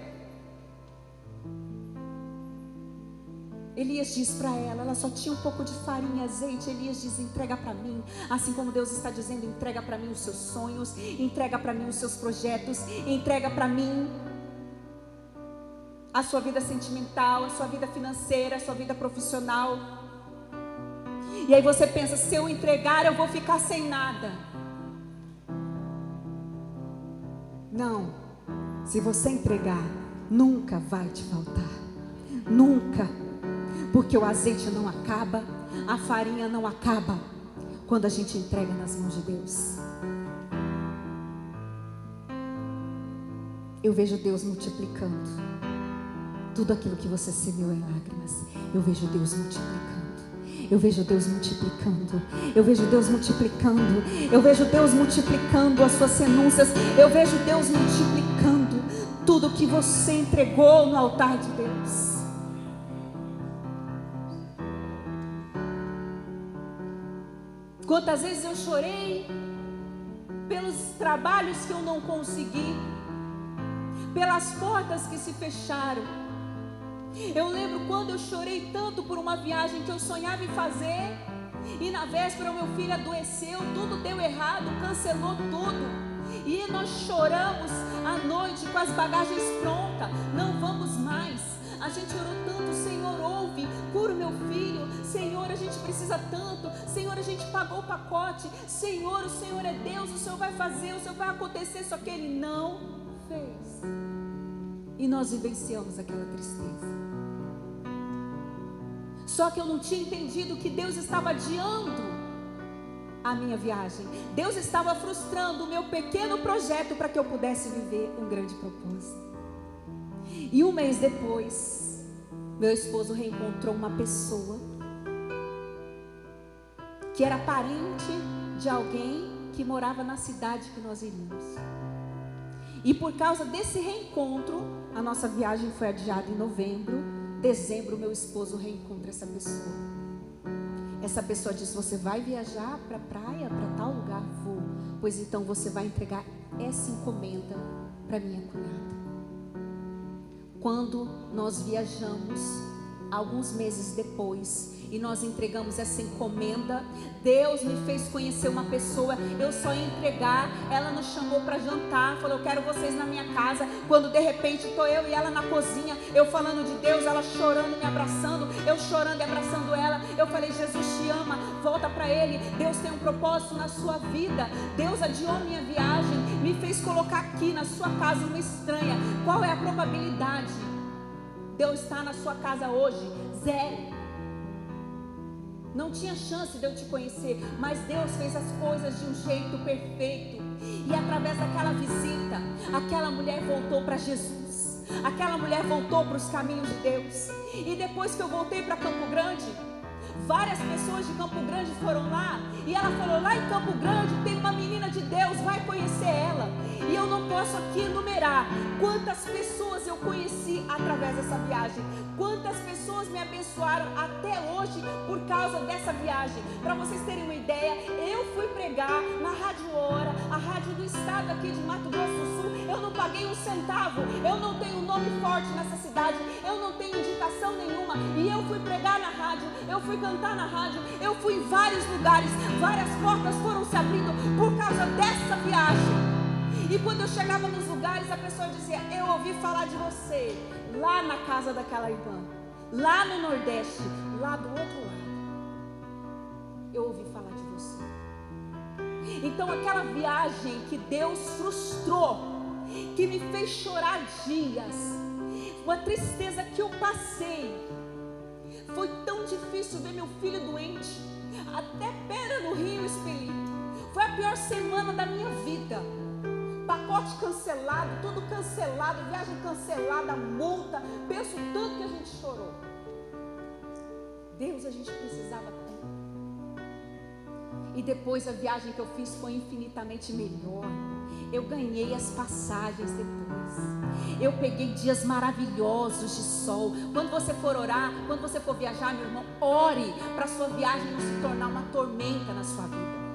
Elias diz para ela só tinha um pouco de farinha e azeite. Elias diz: entrega para mim. Assim como Deus está dizendo: entrega para mim os seus sonhos, entrega para mim os seus projetos, entrega para mim a sua vida sentimental, a sua vida financeira, a sua vida profissional. E aí você pensa: se eu entregar, eu vou ficar sem nada. Não, se você entregar, nunca vai te faltar. Nunca. Porque o azeite não acaba, a farinha não acaba quando a gente entrega nas mãos de Deus. Eu vejo Deus multiplicando tudo aquilo que você semeou em lágrimas. Eu vejo Deus multiplicando. Eu vejo Deus multiplicando. Eu vejo Deus multiplicando. Eu vejo Deus multiplicando as suas renúncias. Eu vejo Deus multiplicando tudo que você entregou no altar de Deus. Quantas vezes eu chorei pelos trabalhos que eu não consegui, pelas portas que se fecharam. Eu lembro quando eu chorei tanto por uma viagem que eu sonhava em fazer, e na véspera meu filho adoeceu, tudo deu errado, cancelou tudo. E nós choramos à noite com as bagagens prontas, não vamos mais. A gente orou tanto: Senhor, ouve, cura o meu filho. Senhor, a gente precisa tanto. Senhor, a gente pagou o pacote. Senhor, o Senhor é Deus, o Senhor vai fazer, o Senhor vai acontecer. Só que Ele não fez. E nós vivenciamos aquela tristeza. Só que eu não tinha entendido que Deus estava adiando a minha viagem. Deus estava frustrando o meu pequeno projeto para que eu pudesse viver um grande propósito. E um mês depois, meu esposo reencontrou uma pessoa que era parente de alguém que morava na cidade que nós iríamos. E por causa desse reencontro, a nossa viagem foi adiada em novembro. Dezembro, meu esposo reencontra essa pessoa. Essa pessoa diz: você vai viajar para a praia, para tal lugar? Vou. Pois então você vai entregar essa encomenda para minha cunhada. Quando nós viajamos, alguns meses depois, e nós entregamos essa encomenda, Deus me fez conhecer uma pessoa. Eu só ia entregar, ela nos chamou para jantar, falou: eu quero vocês na minha casa. Quando de repente estou eu e ela na cozinha, eu falando de Deus, ela chorando, me abraçando, eu chorando e abraçando ela. Eu falei: Jesus te ama, volta para Ele. Deus tem um propósito na sua vida. Deus adiou minha viagem, me fez colocar aqui na sua casa uma estranha. Qual é a probabilidade de eu estar na sua casa hoje? Zero. Não tinha chance de eu te conhecer, mas Deus fez as coisas de um jeito perfeito. E através daquela visita, aquela mulher voltou para Jesus. Aquela mulher voltou para os caminhos de Deus. E depois que eu voltei para Campo Grande, várias pessoas de Campo Grande foram lá. E ela falou: lá em Campo Grande tem uma menina de Deus, vai conhecer ela. E eu não posso aqui enumerar quantas pessoas eu conheci através dessa viagem, quantas pessoas me abençoaram até hoje por causa dessa viagem. Para vocês terem uma ideia, eu fui pregar na Rádio Hora, a rádio do estado aqui de Mato Grosso do Sul. Eu não paguei um centavo, eu não tenho nome forte nessa cidade, eu não tenho indicação nenhuma, e eu fui pregar na rádio, eu fui cantar na rádio, eu fui em vários lugares, várias portas foram se abrindo por causa dessa viagem. E quando eu chegava nos lugares, a pessoa dizia: eu ouvi falar de você lá na casa daquela irmã, lá no Nordeste, lá do outro lado, eu ouvi falar de você. Então aquela viagem que Deus frustrou, que me fez chorar dias, uma tristeza que eu passei, foi tão difícil ver meu filho doente, até pedra no rio expelir. Foi a pior semana da minha vida. Pacote cancelado, tudo cancelado, viagem cancelada, multa. Penso tanto que a gente chorou. Deus, a gente precisava tanto. E depois a viagem que eu fiz foi infinitamente melhor. Eu ganhei as passagens depois. Eu peguei dias maravilhosos de sol. Quando você for orar, quando você for viajar, meu irmão, ore para a sua viagem não se tornar uma tormenta na sua vida.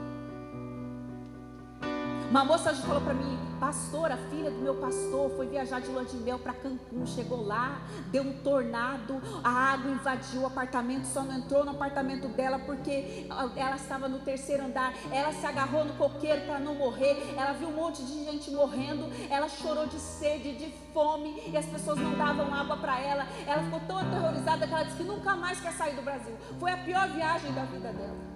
Uma moça hoje falou para mim: pastor, a filha do meu pastor foi viajar de lua de mel para Cancún, chegou lá, deu um tornado, a água invadiu o apartamento, só não entrou no apartamento dela porque ela estava no terceiro andar. Ela se agarrou no coqueiro para não morrer, ela viu um monte de gente morrendo, ela chorou de sede, de fome, e as pessoas não davam água para ela. Ela ficou tão aterrorizada que ela disse que nunca mais quer sair do Brasil. Foi a pior viagem da vida dela,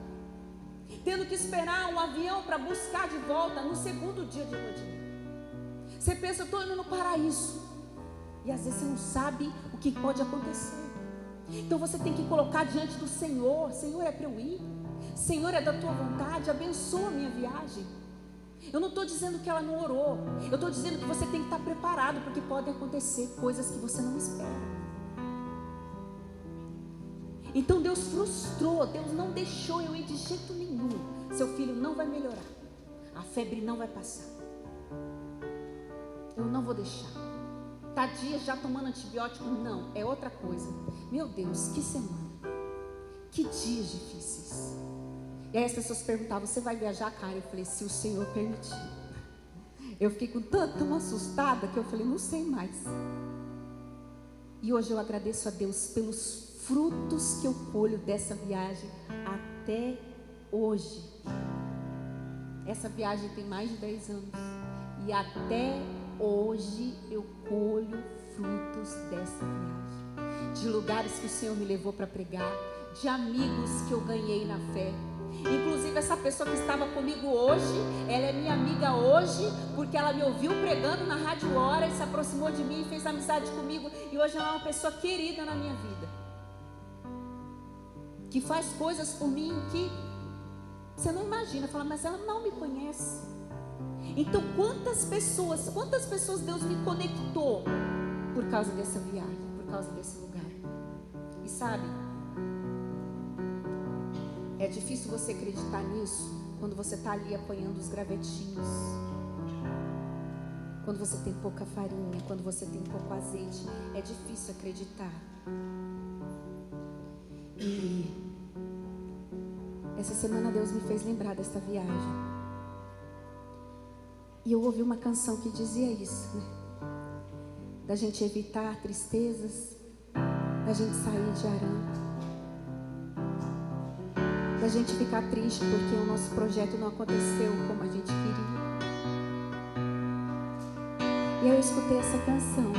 tendo que esperar um avião para buscar de volta no segundo dia de lua de mel. Você pensa: eu estou indo no paraíso, e às vezes você não sabe o que pode acontecer. Então você tem que colocar diante do Senhor: Senhor, é para eu ir? Senhor, é da tua vontade? Abençoa a minha viagem. Eu não estou dizendo que ela não orou, eu estou dizendo que você tem que estar preparado, porque podem acontecer coisas que você não espera. Então Deus frustrou, Deus não deixou eu ir de jeito nenhum. Seu filho não vai melhorar, a febre não vai passar, eu não vou deixar. Tá dias já tomando antibiótico? Não, é outra coisa. Meu Deus, que semana, que dias difíceis. E aí as pessoas perguntavam: você vai viajar, cara? Eu falei: se o Senhor permitir. Eu fiquei tão assustada que eu falei: não sei mais. E hoje eu agradeço a Deus pelos frutos que eu colho dessa viagem até hoje. Essa viagem tem mais de 10 anos, e até hoje eu colho frutos dessa viagem, de lugares que o Senhor me levou para pregar, de amigos que eu ganhei na fé. Inclusive essa pessoa que estava comigo hoje, ela é minha amiga hoje, porque ela me ouviu pregando na Rádio Hora e se aproximou de mim e fez amizade comigo, e hoje ela é uma pessoa querida na minha vida, que faz coisas por mim que você não imagina. Fala: mas ela não me conhece. Então quantas pessoas Deus me conectou por causa dessa viagem, por causa desse lugar. E sabe, é difícil você acreditar nisso quando você está ali apanhando os gravetinhos, quando você tem pouca farinha, quando você tem pouco azeite. É difícil acreditar. E essa semana Deus me fez lembrar desta viagem, e eu ouvi uma canção que dizia isso, né? Da gente evitar tristezas, da gente sair de Arã, da gente ficar triste porque o nosso projeto não aconteceu como a gente queria. E eu escutei essa canção,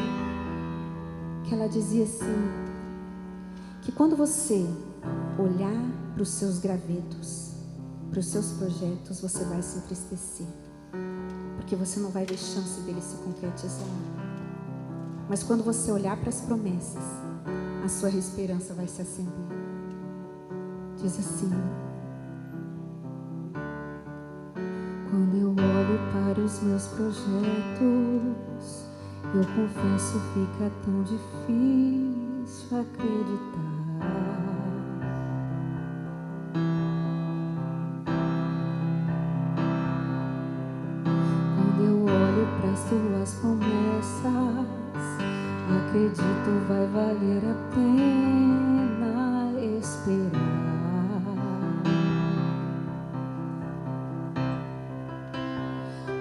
que ela dizia assim, que quando você olhar para os seus gravetos, para os seus projetos, você vai se entristecer, porque você não vai ver chance dele se concretizar. Mas quando você olhar para as promessas, a sua esperança vai se acender. Diz assim: quando eu olho para os meus projetos, eu confesso, fica tão difícil acreditar. Quando eu olho acredito vai valer a pena esperar,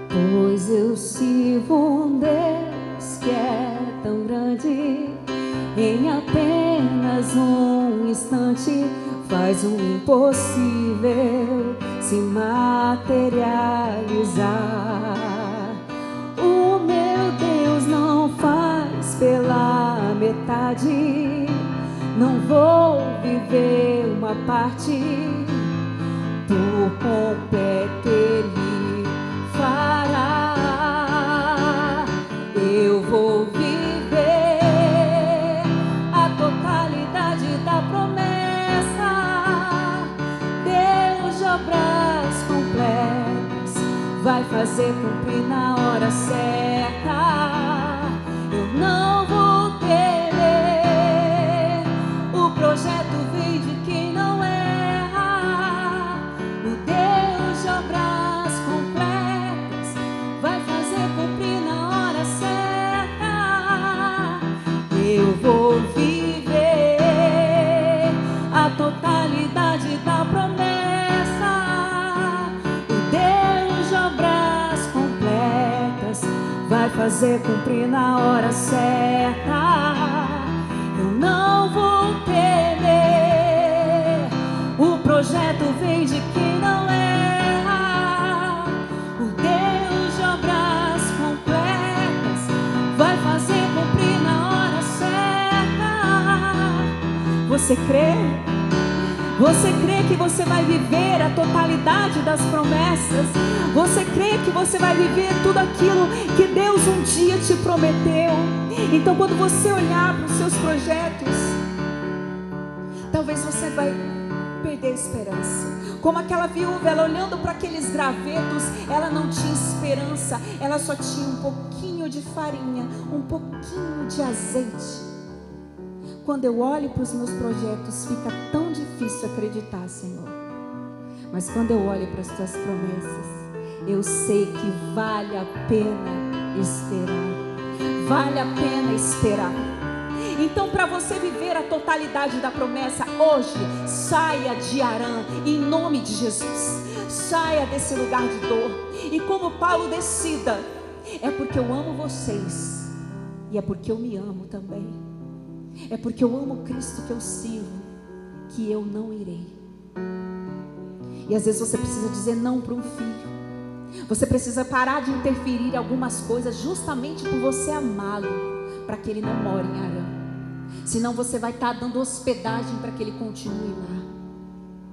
pois eu sirvo um Deus que é tão grande, em apenas um instante faz o impossível se materializar. O meu Deus não faz pela metade, não vou viver uma parte, por completo Ele fará. Eu vou viver a totalidade da promessa, Deus de obras completas vai fazer cumprir na hora certa. Eu não vou temer, o projeto vem de quem não erra. O Deus de obras completas vai fazer cumprir na hora certa. Eu vou viver a totalidade da promessa, o Deus de obras completas vai fazer cumprir na hora certa. Eu não vou temer, o projeto vem de quem não erra. O Deus de obras completas vai fazer cumprir na hora certa. Você crê? Você crê que você vai viver a totalidade das promessas? Você crê que você vai viver tudo aquilo que Deus um dia te prometeu? Então, quando você olhar para os seus projetos, talvez você vai perder a esperança. Como aquela viúva, ela olhando para aqueles gravetos, ela não tinha esperança, ela só tinha um pouquinho de farinha, um pouquinho de azeite. Quando eu olho para os meus projetos, fica tão difícil acreditar, Senhor. Mas quando eu olho para as tuas promessas, eu sei que vale a pena esperar. Vale a pena esperar. Então, para você viver a totalidade da promessa, hoje, saia de Harã, em nome de Jesus. Saia desse lugar de dor. E como Paulo decida, é porque eu amo vocês, e é porque eu me amo também. É porque eu amo Cristo que eu sirvo, que eu não irei. E às vezes você precisa dizer não para um filho. Você precisa parar de interferir em algumas coisas, justamente por você amá-lo, para que ele não more em Harã. Senão você vai estar dando hospedagem para que ele continue lá.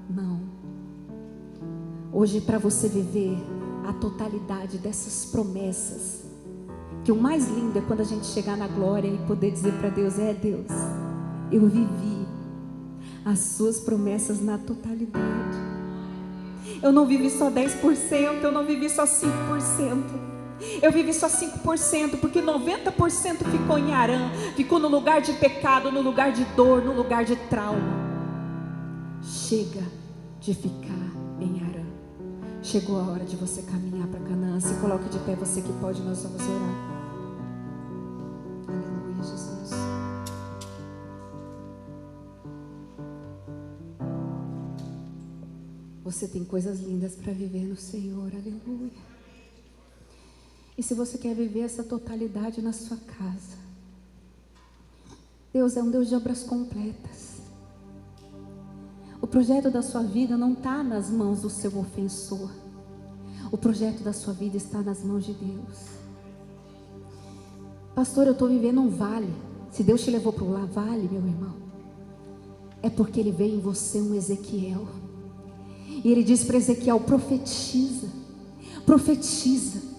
Não. Hoje, para você viver a totalidade dessas promessas, que o mais lindo é quando a gente chegar na glória e poder dizer para Deus: é Deus, eu vivi as suas promessas na totalidade. Eu não vivi só 10%, eu não vivi só 5%. Eu vivi só 5%, porque 90% ficou em Harã, ficou no lugar de pecado, no lugar de dor, no lugar de trauma. Chega de ficar em Harã. Chegou a hora de você caminhar para Canaã. Se coloque de pé, você que pode, nós vamos orar. Aleluia, Jesus. Você tem coisas lindas para viver no Senhor, aleluia. E se você quer viver essa totalidade na sua casa, Deus é um Deus de obras completas. O projeto da sua vida não está nas mãos do seu ofensor. O projeto da sua vida está nas mãos de Deus. Pastor, eu estou vivendo um vale. Se Deus te levou para o vale, meu irmão, é porque Ele vê em você um Ezequiel. E Ele diz para Ezequiel: profetiza, profetiza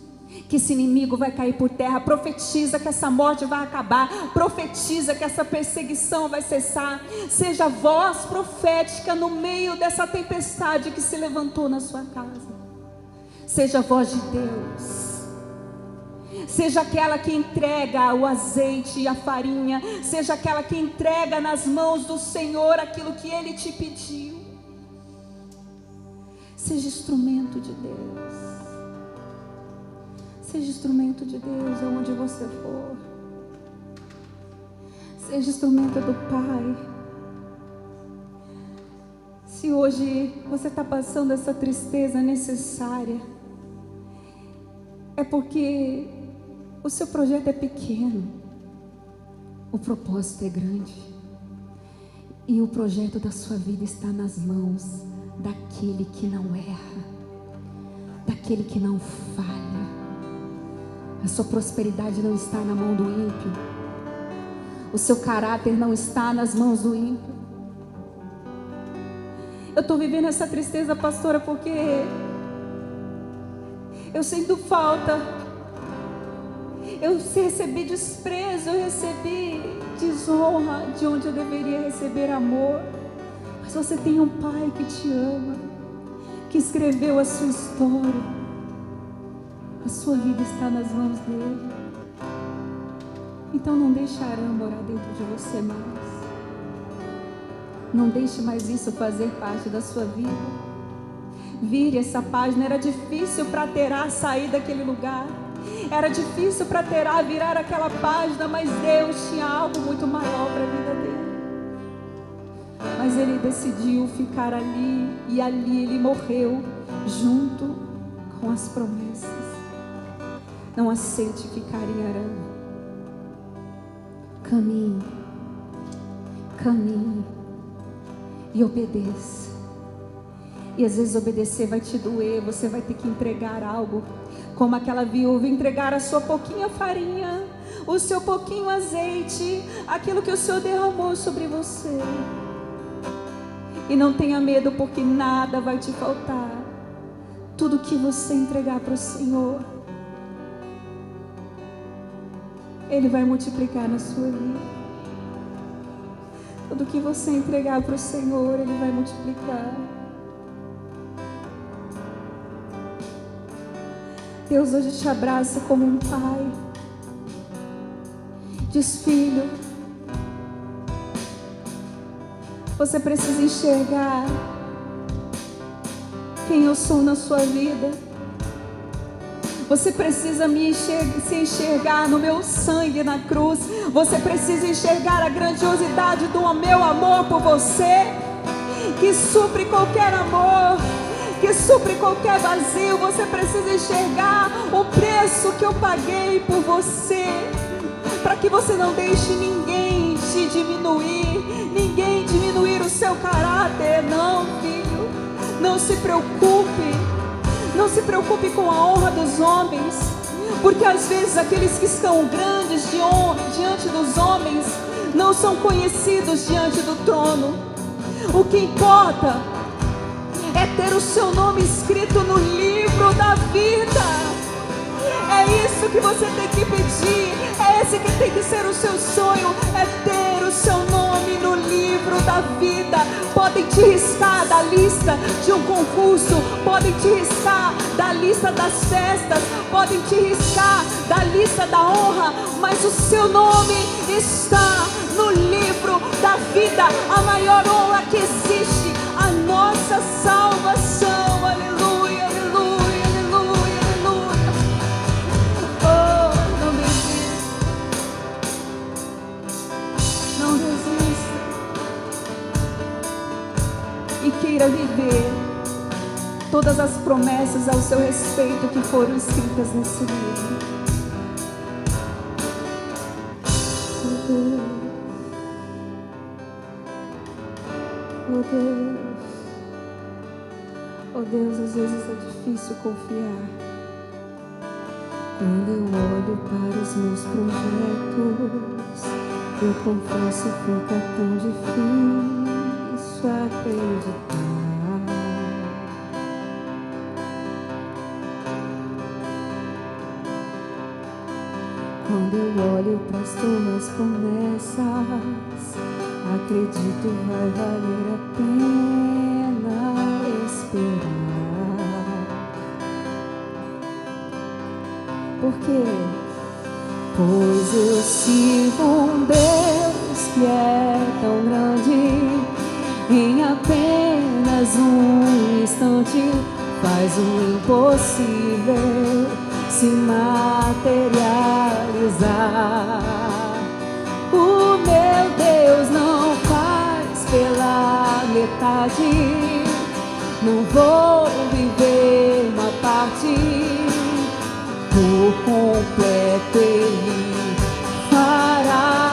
que esse inimigo vai cair por terra, profetiza que essa morte vai acabar, profetiza que essa perseguição vai cessar. Seja a voz profética no meio dessa tempestade que se levantou na sua casa. Seja a voz de Deus. Seja aquela que entrega o azeite e a farinha. Seja aquela que entrega nas mãos do Senhor aquilo que Ele te pediu. Seja instrumento de Deus. Seja instrumento de Deus aonde você for. Seja instrumento do Pai. Se hoje você está passando essa tristeza necessária, é porque o seu projeto é pequeno, o propósito é grande, e o projeto da sua vida está nas mãos daquele que não erra, daquele que não falha. A sua prosperidade não está na mão do ímpio, o seu caráter não está nas mãos do ímpio. Eu estou vivendo essa tristeza, pastora, porque eu sinto falta. Eu recebi desprezo, eu recebi desonra de onde eu deveria receber amor. Mas você tem um Pai que te ama, que escreveu a sua história. A sua vida está nas mãos dele. Então não deixe Arã morar dentro de você mais. Não deixe mais isso fazer parte da sua vida. Vire essa página. Era difícil para Terá sair daquele lugar. Era difícil para Terá virar aquela página, mas Deus tinha algo muito maior para a vida dele. Mas ele decidiu ficar ali, e ali ele morreu junto com as promessas. Não aceite ficar em Arã. Caminhe, caminhe e obedeça. E às vezes obedecer vai te doer, você vai ter que entregar algo, como aquela viúva entregar a sua pouquinha farinha, o seu pouquinho azeite, aquilo que o Senhor derramou sobre você. E não tenha medo, porque nada vai te faltar. Tudo que você entregar para o Senhor, Ele vai multiplicar na sua vida. Tudo que você entregar para o Senhor, Ele vai multiplicar. Deus hoje te abraça como um pai. Diz: filho, você precisa enxergar quem eu sou na sua vida. Você precisa se enxergar no meu sangue na cruz. Você precisa enxergar a grandiosidade do meu amor por você, que supre qualquer amor, que supre qualquer vazio. Você precisa enxergar o preço que eu paguei por você, para que você não deixe ninguém te diminuir, ninguém diminuir o seu caráter. Não, filho, não se preocupe. Não se preocupe com a honra dos homens, porque às vezes aqueles que estão grandes diante dos homens não são conhecidos diante do trono. O que importa é ter o seu nome escrito no livro da vida. É isso que você tem que pedir, é esse que tem que ser o seu sonho, é ter o seu nome no livro da vida. Podem te riscar da lista de um concurso, podem te riscar da lista das festas, podem te riscar da lista da honra, mas o seu nome está no livro da vida. A maior honra que existe, a nossa salvação. Aleluia, aleluia, aleluia, aleluia. Oh, não desista, não desista, e queira viver todas as promessas ao seu respeito que foram escritas nesse livro. Oh Deus, oh Deus, oh Deus, às vezes é difícil confiar. Quando eu olho para os meus projetos, eu confesso, fica tão difícil acreditar. Quando eu olho para as tuas promessas, acredito vai valer a pena esperar. Por quê? Pois eu sirvo um Deus que é tão grande, em apenas um instante faz o impossível se materializar. O meu metade, não vou viver uma parte, por completo Ele fará.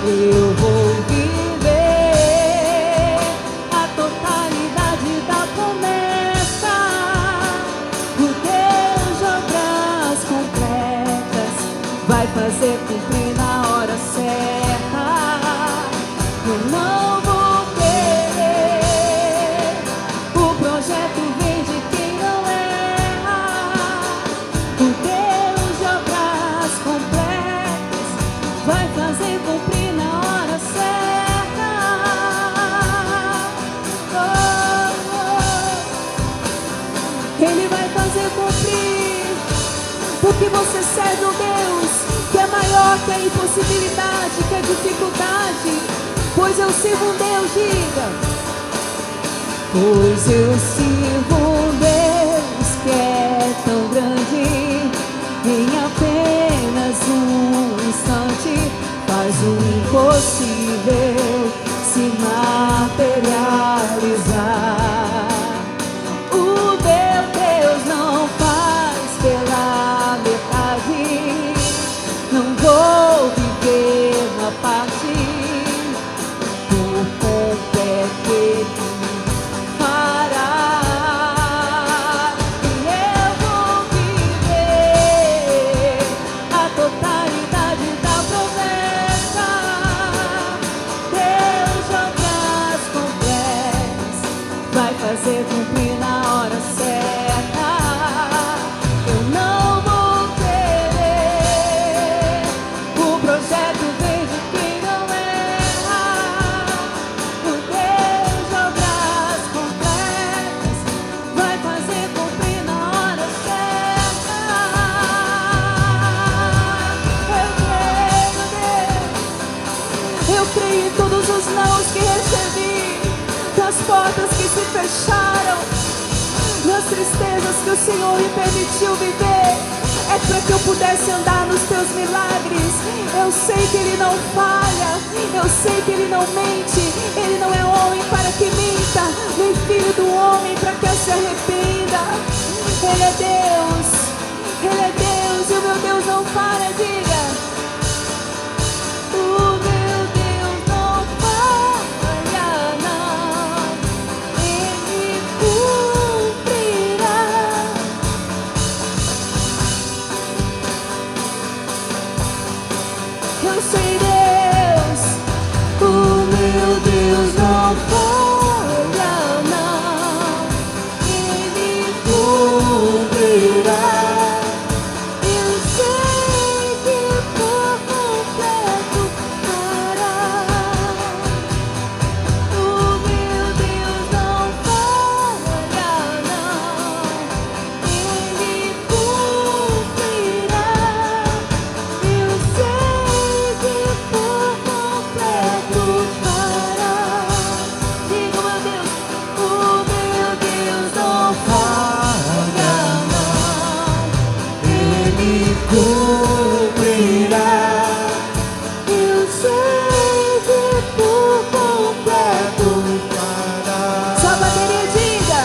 Eu vou viver a totalidade da promessa, o Deus de obras completas vai fazer cumprir na hora certa. Eu não vou querer, o projeto vem de quem não erra, o Deus de obras completas vai fazer cumprir na hora certa. Ele vai fazer cumprir, porque você serve um Deus que é maior que a impossibilidade, que a dificuldade. Pois eu sirvo um Deus, diga. Pois eu sirvo um Deus que é tão grande, em apenas um instante faz o impossível se materializar. O meu Deus não faz pela metade, não vou viver uma parte, por completo Ele fará. E eu vou viver a totalidade da promessa, Deus de obras completas vai fazer cumprir na hora certa. Eu não vou querer, o projeto vem de quem não erra, o Deus de obras completas vai fazer cumprir na hora certa. Eu creio em todos os nãos que recebi, das portas que se fecharam, nas tristezas que o Senhor me permitiu viver. É para que eu pudesse andar nos teus milagres. Eu sei que Ele não falha, eu sei que Ele não mente. Ele não é homem para que minta, nem filho do homem para que se arrependa. Ele é Deus, Ele é Deus, e o meu Deus não falha, diga. O meu Deus não falha, não, Ele cumprirá. Eu sei, Deus, o meu Deus não falha, não, Ele cumprirá. Eu sei que por completo fará. O meu Deus não falha, não, Ele cumprirá. Eu sei que por completo fará. Diga, meu Deus, o meu Deus não falha, não, Ele cumprirá. Eu sei que por completo fará. Só a bateria, diga.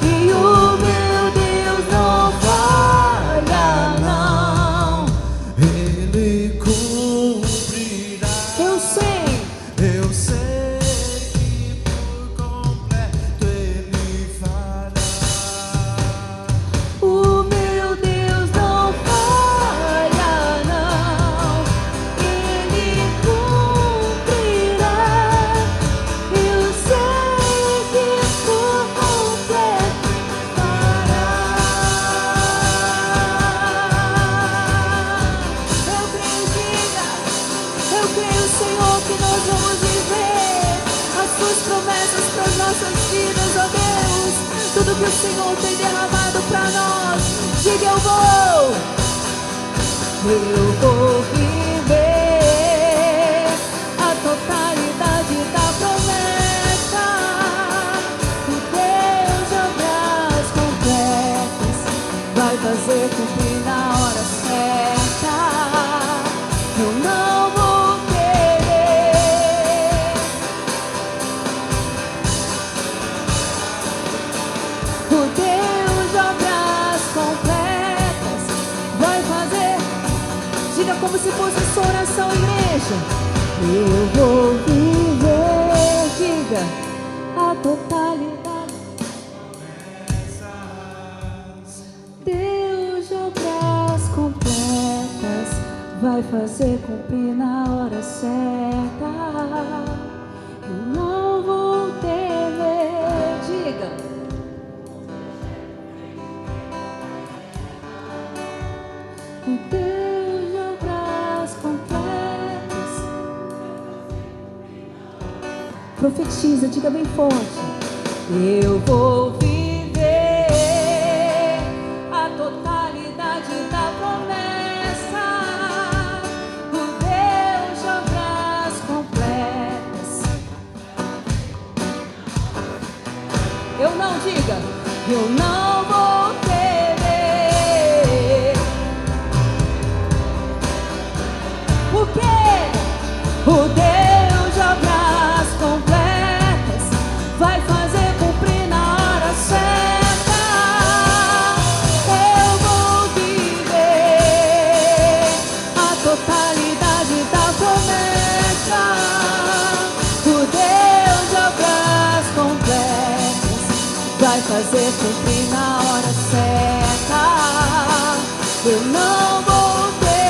E o meu Deus não falha, não, Ele cumprirá. eu sei. Eu sei que por completo Ele fará. O meu Deus não falha, não, Ele cumprirá. Eu sei que por completo fará. Eu creio, diga. Eu creio, Senhor, que nós vamos viver as Tuas promessas para as nossas vidas, ó Deus. Tudo que o Senhor tem derramado para nós, diga, eu vou viver a totalidade da promessa, o Deus de obras completas vai fazer cumprir na hora certa. Eu não vou querer, Diga como se fosse a sua oração, igreja. Eu vou viver, diga, a totalidade. Deus de obras completas vai fazer cumprir na hora certa. Eu não vou temer, diga. O Deus de obras completas. Profetiza, diga bem forte. Eu vou viver a totalidade da promessa. O Deus de obras completas. Eu não, diga. Eu não vou temer. O quê? O Deus de obras completas vai fazer cumprir na hora certa. Eu vou viver a totalidade da promessa. O Deus de obras completas vai fazer cumprir na hora certa. Eu não vou temer.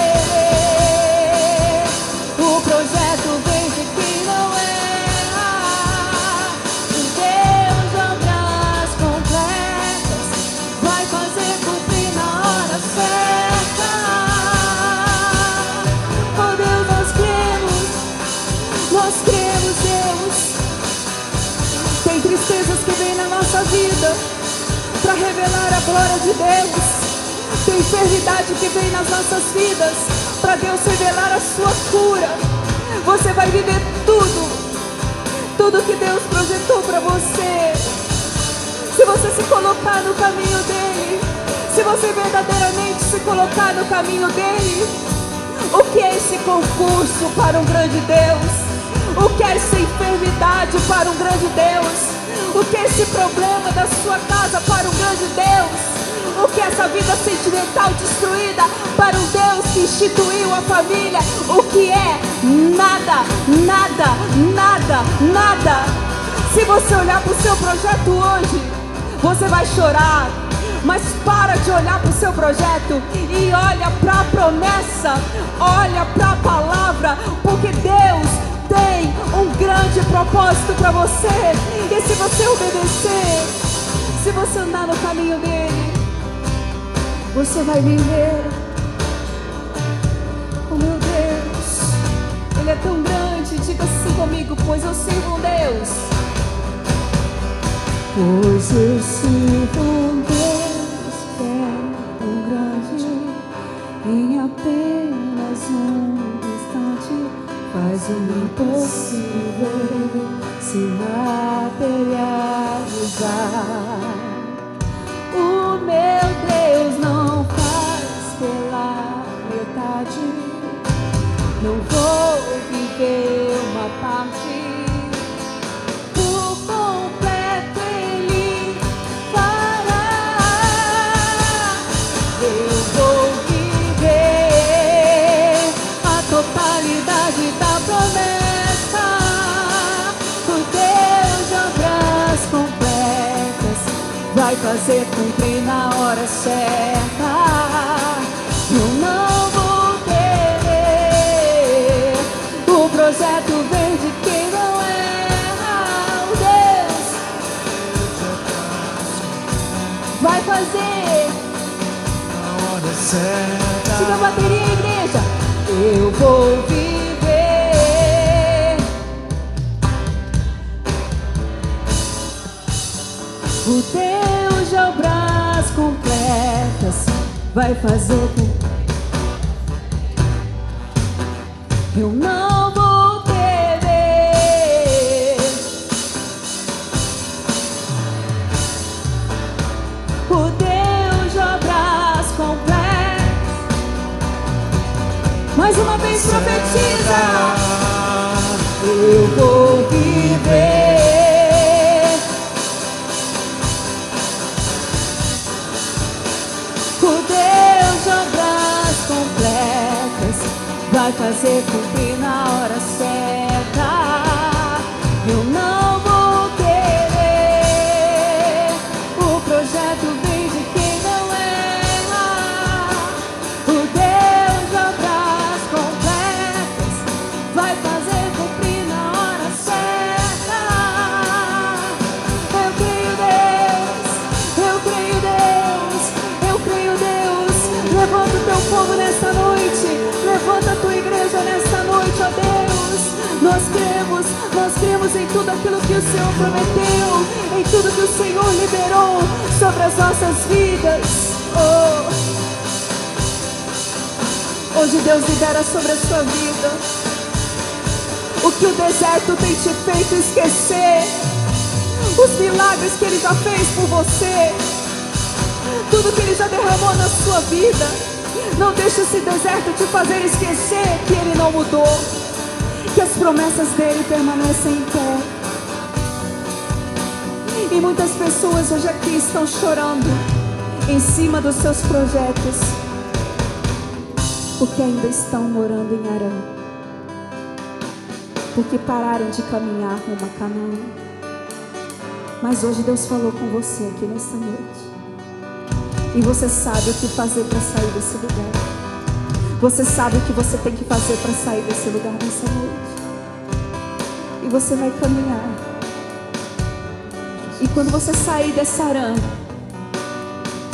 O projeto vem de quem não erra. O Deus de obras completas vai fazer cumprir na hora certa. Oh Deus, nós cremos, Deus. Tem tristezas que vêm na nossa vida para revelar a glória de Deus. Tem enfermidade que vem nas nossas vidas para Deus revelar a sua cura. Você vai viver tudo que Deus projetou para você. Se você se colocar no caminho dele, se você verdadeiramente se colocar no caminho dele. O que é esse concurso para um grande Deus? O que é essa enfermidade para um grande Deus? O que é esse problema da sua casa para um grande Deus? O que é essa vida sentimental destruída para um Deus que instituiu a família? O que é? Nada, nada, nada, nada. Se você olhar para o seu projeto hoje, você vai chorar. Mas para de olhar para o seu projeto e olha para a promessa, olha para a palavra, porque Deus tem um grande propósito para você. E se você obedecer, se você andar no caminho dele, você vai viver. Oh meu Deus, ele é tão grande. Diga assim comigo: pois eu sirvo um Deus. Pois eu sirvo um Deus que é tão grande, em apenas um instante faz o impossível se materializar. O meu Deus não faz pela metade. Não vou viver uma parte. Por completo Ele fará. Eu vou viver a totalidade da promessa. O Deus de obras completas vai fazer cumprir na hora certa. Eu não vou temer. O projeto vem de quem não erra. O Deus vai fazer Na hora certa. Siga a bateria, igreja. Eu vou viver o Deus de obras completas vai fazer com. Eu não vou temer. O Deus de obras completas. Mais uma vez profetiza. Eu vou viver o Deus de obras completas vai fazer cumprir na hora certa. Eu não vou querer. O projeto vem de quem não erra. O Deus de obras completas vai fazer cumprir na hora certa. Eu creio, Deus. Eu creio, Deus. Eu creio, Deus. Levanta o teu povo nesta noite. Levanta a tua igreja nesta noite, ó Deus. Nós cremos em tudo aquilo que o Senhor prometeu, em tudo que o Senhor liberou sobre as nossas vidas. Hoje Deus libera sobre a sua vida o que o deserto tem te feito esquecer, os milagres que Ele já fez por você, tudo que Ele já derramou na sua vida. Não deixe esse deserto te fazer esquecer que Ele não mudou, que as promessas dEle permanecem em pé. E muitas pessoas hoje aqui estão chorando em cima dos seus projetos, porque ainda estão morando em Harã, porque pararam de caminhar rumo a Canaã. Mas hoje Deus falou com você aqui nesta noite, e você sabe o que fazer para sair desse lugar. Você sabe o que você tem que fazer para sair desse lugar nessa noite. E você vai caminhar. E quando você sair dessa Harã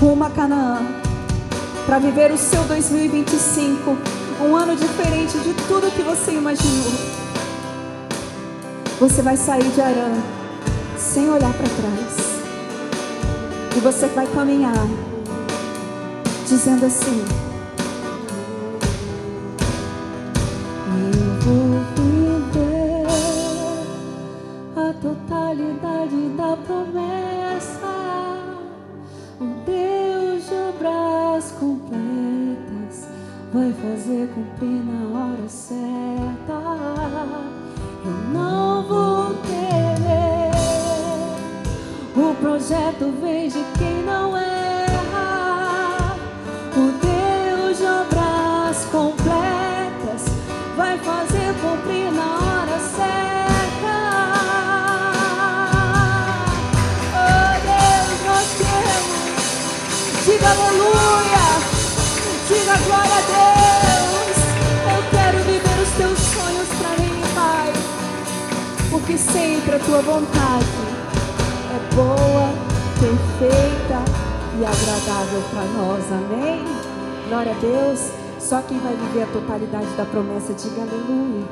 rumo a Canaã, para viver o seu 2025, um ano diferente de tudo que você imaginou, você vai sair de Harã sem olhar para trás. E você vai caminhar dizendo assim: eu vou viver a totalidade da promessa. O Deus de obras completas vai fazer cumprir na hora certa. Eu não vou querer. O projeto vem de quem não erra. O Deus de obras completas vai fazer cumprir na hora certa. Oh Deus, nós queremos. Diga aleluia. Diga glória a Deus. Eu quero viver os teus sonhos para mim, Pai, porque sempre a tua vontade é boa, perfeita e agradável para nós, amém? Glória a Deus. Só quem vai viver a totalidade da promessa, diga aleluia.